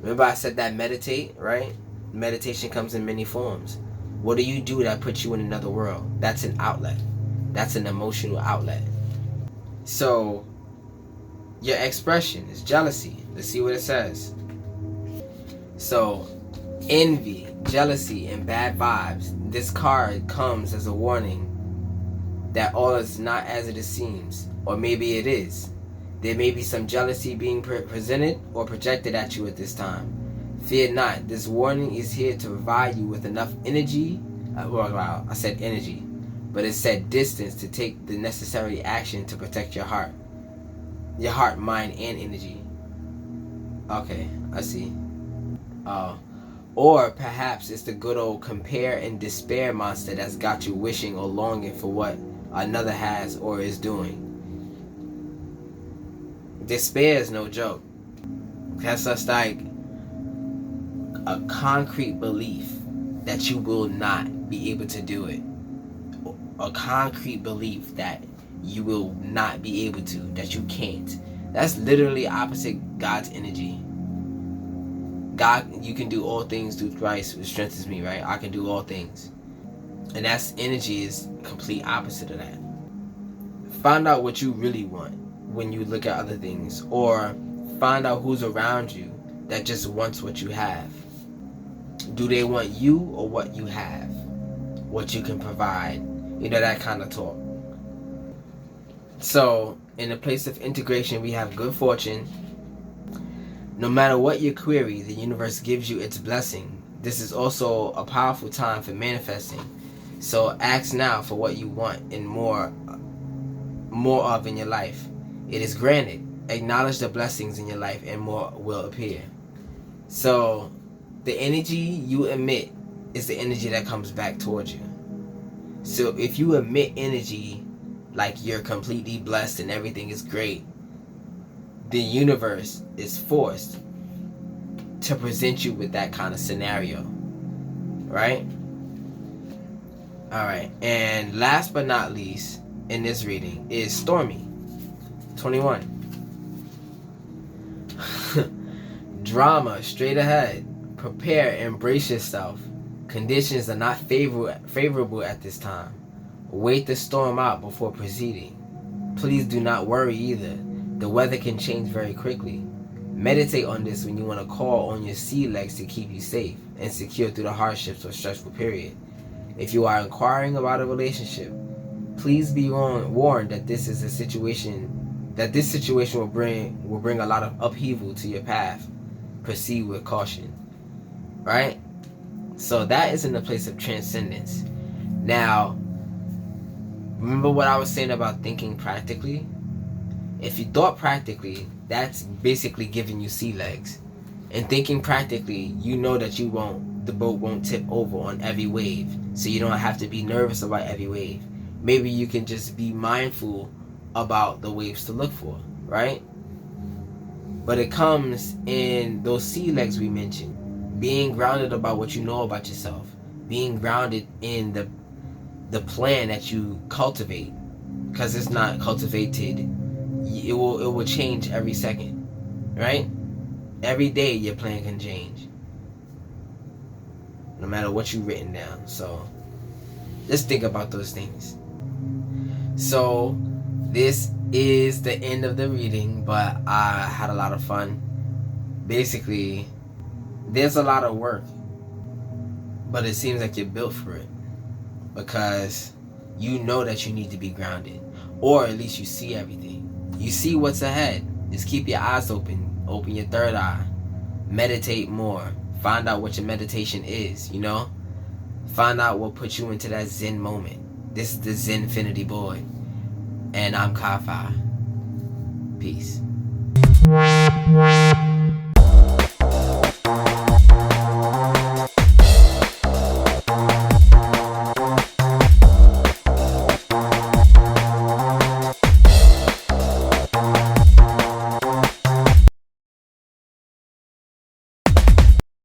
Remember I said that meditate, right? Meditation comes in many forms. What do you do that puts you in another world? That's an outlet. That's an emotional outlet. So, your expression is jealousy. Let's see what it says. So, envy, jealousy, and bad vibes. This card comes as a warning that all is not as it seems, or maybe it is. There may be some jealousy being presented or projected at you at this time. Fear not, this warning is here to provide you with enough energy, I said energy, but it said distance to take the necessary action to protect your heart. Your heart, mind, and energy. Okay, I see. Or perhaps it's the good old compare and despair monster that's got you wishing or longing for what another has or is doing. Despair is no joke. That's just like a concrete belief that you will not be able to do it. A concrete belief that you will not be able to, that you can't. That's literally opposite God's energy. God, you can do all things through Christ, which strengthens me, right? I can do all things. And that's energy is complete opposite of that. Find out what you really want when you look at other things, or find out who's around you that just wants what you have. Do they want you or what you have? What you can provide? You know, that kind of talk. So, in the place of integration, we have good fortune. No matter what your query, the universe gives you its blessing. This is also a powerful time for manifesting. So ask now for what you want and more of in your life. It is granted. Acknowledge the blessings in your life and more will appear. So the energy you emit is the energy that comes back towards you. So if you emit energy like you're completely blessed and everything is great, the universe is forced to present you with that kind of scenario, right? Alright, and last but not least in this reading is Stormy 21. Drama straight ahead. Prepare and brace yourself. Conditions are not favorable at this time. Wait the storm out before proceeding. Please do not worry either. The weather can change very quickly. Meditate on this when you want to call on your sea legs to keep you safe and secure through the hardships or stressful period. If you are inquiring about a relationship, please be warned that this situation will bring a lot of upheaval to your path. Proceed with caution. Right? So that is in the place of transcendence. Now, remember what I was saying about thinking practically? If you thought practically, that's basically giving you sea legs. And thinking practically, you know that the boat won't tip over on every wave. So you don't have to be nervous about every wave. Maybe you can just be mindful about the waves to look for, right? But it comes in those sea legs we mentioned. Being grounded about what you know about yourself. Being grounded in the plan that you cultivate. Because it's not cultivated. It will change every second, right? Every day your plan can change, no matter what you've written down. So just think about those things. So this is the end of the reading, but I had a lot of fun. Basically, there's a lot of work, but it seems like you're built for it, because you know that you need to be grounded, or at least you see everything. You see what's ahead. Just keep your eyes open. Open your third eye. Meditate more. Find out what your meditation is, you know? Find out what puts you into that Zen moment. This is the Zin-Finity Board. And I'm KyFy. Peace.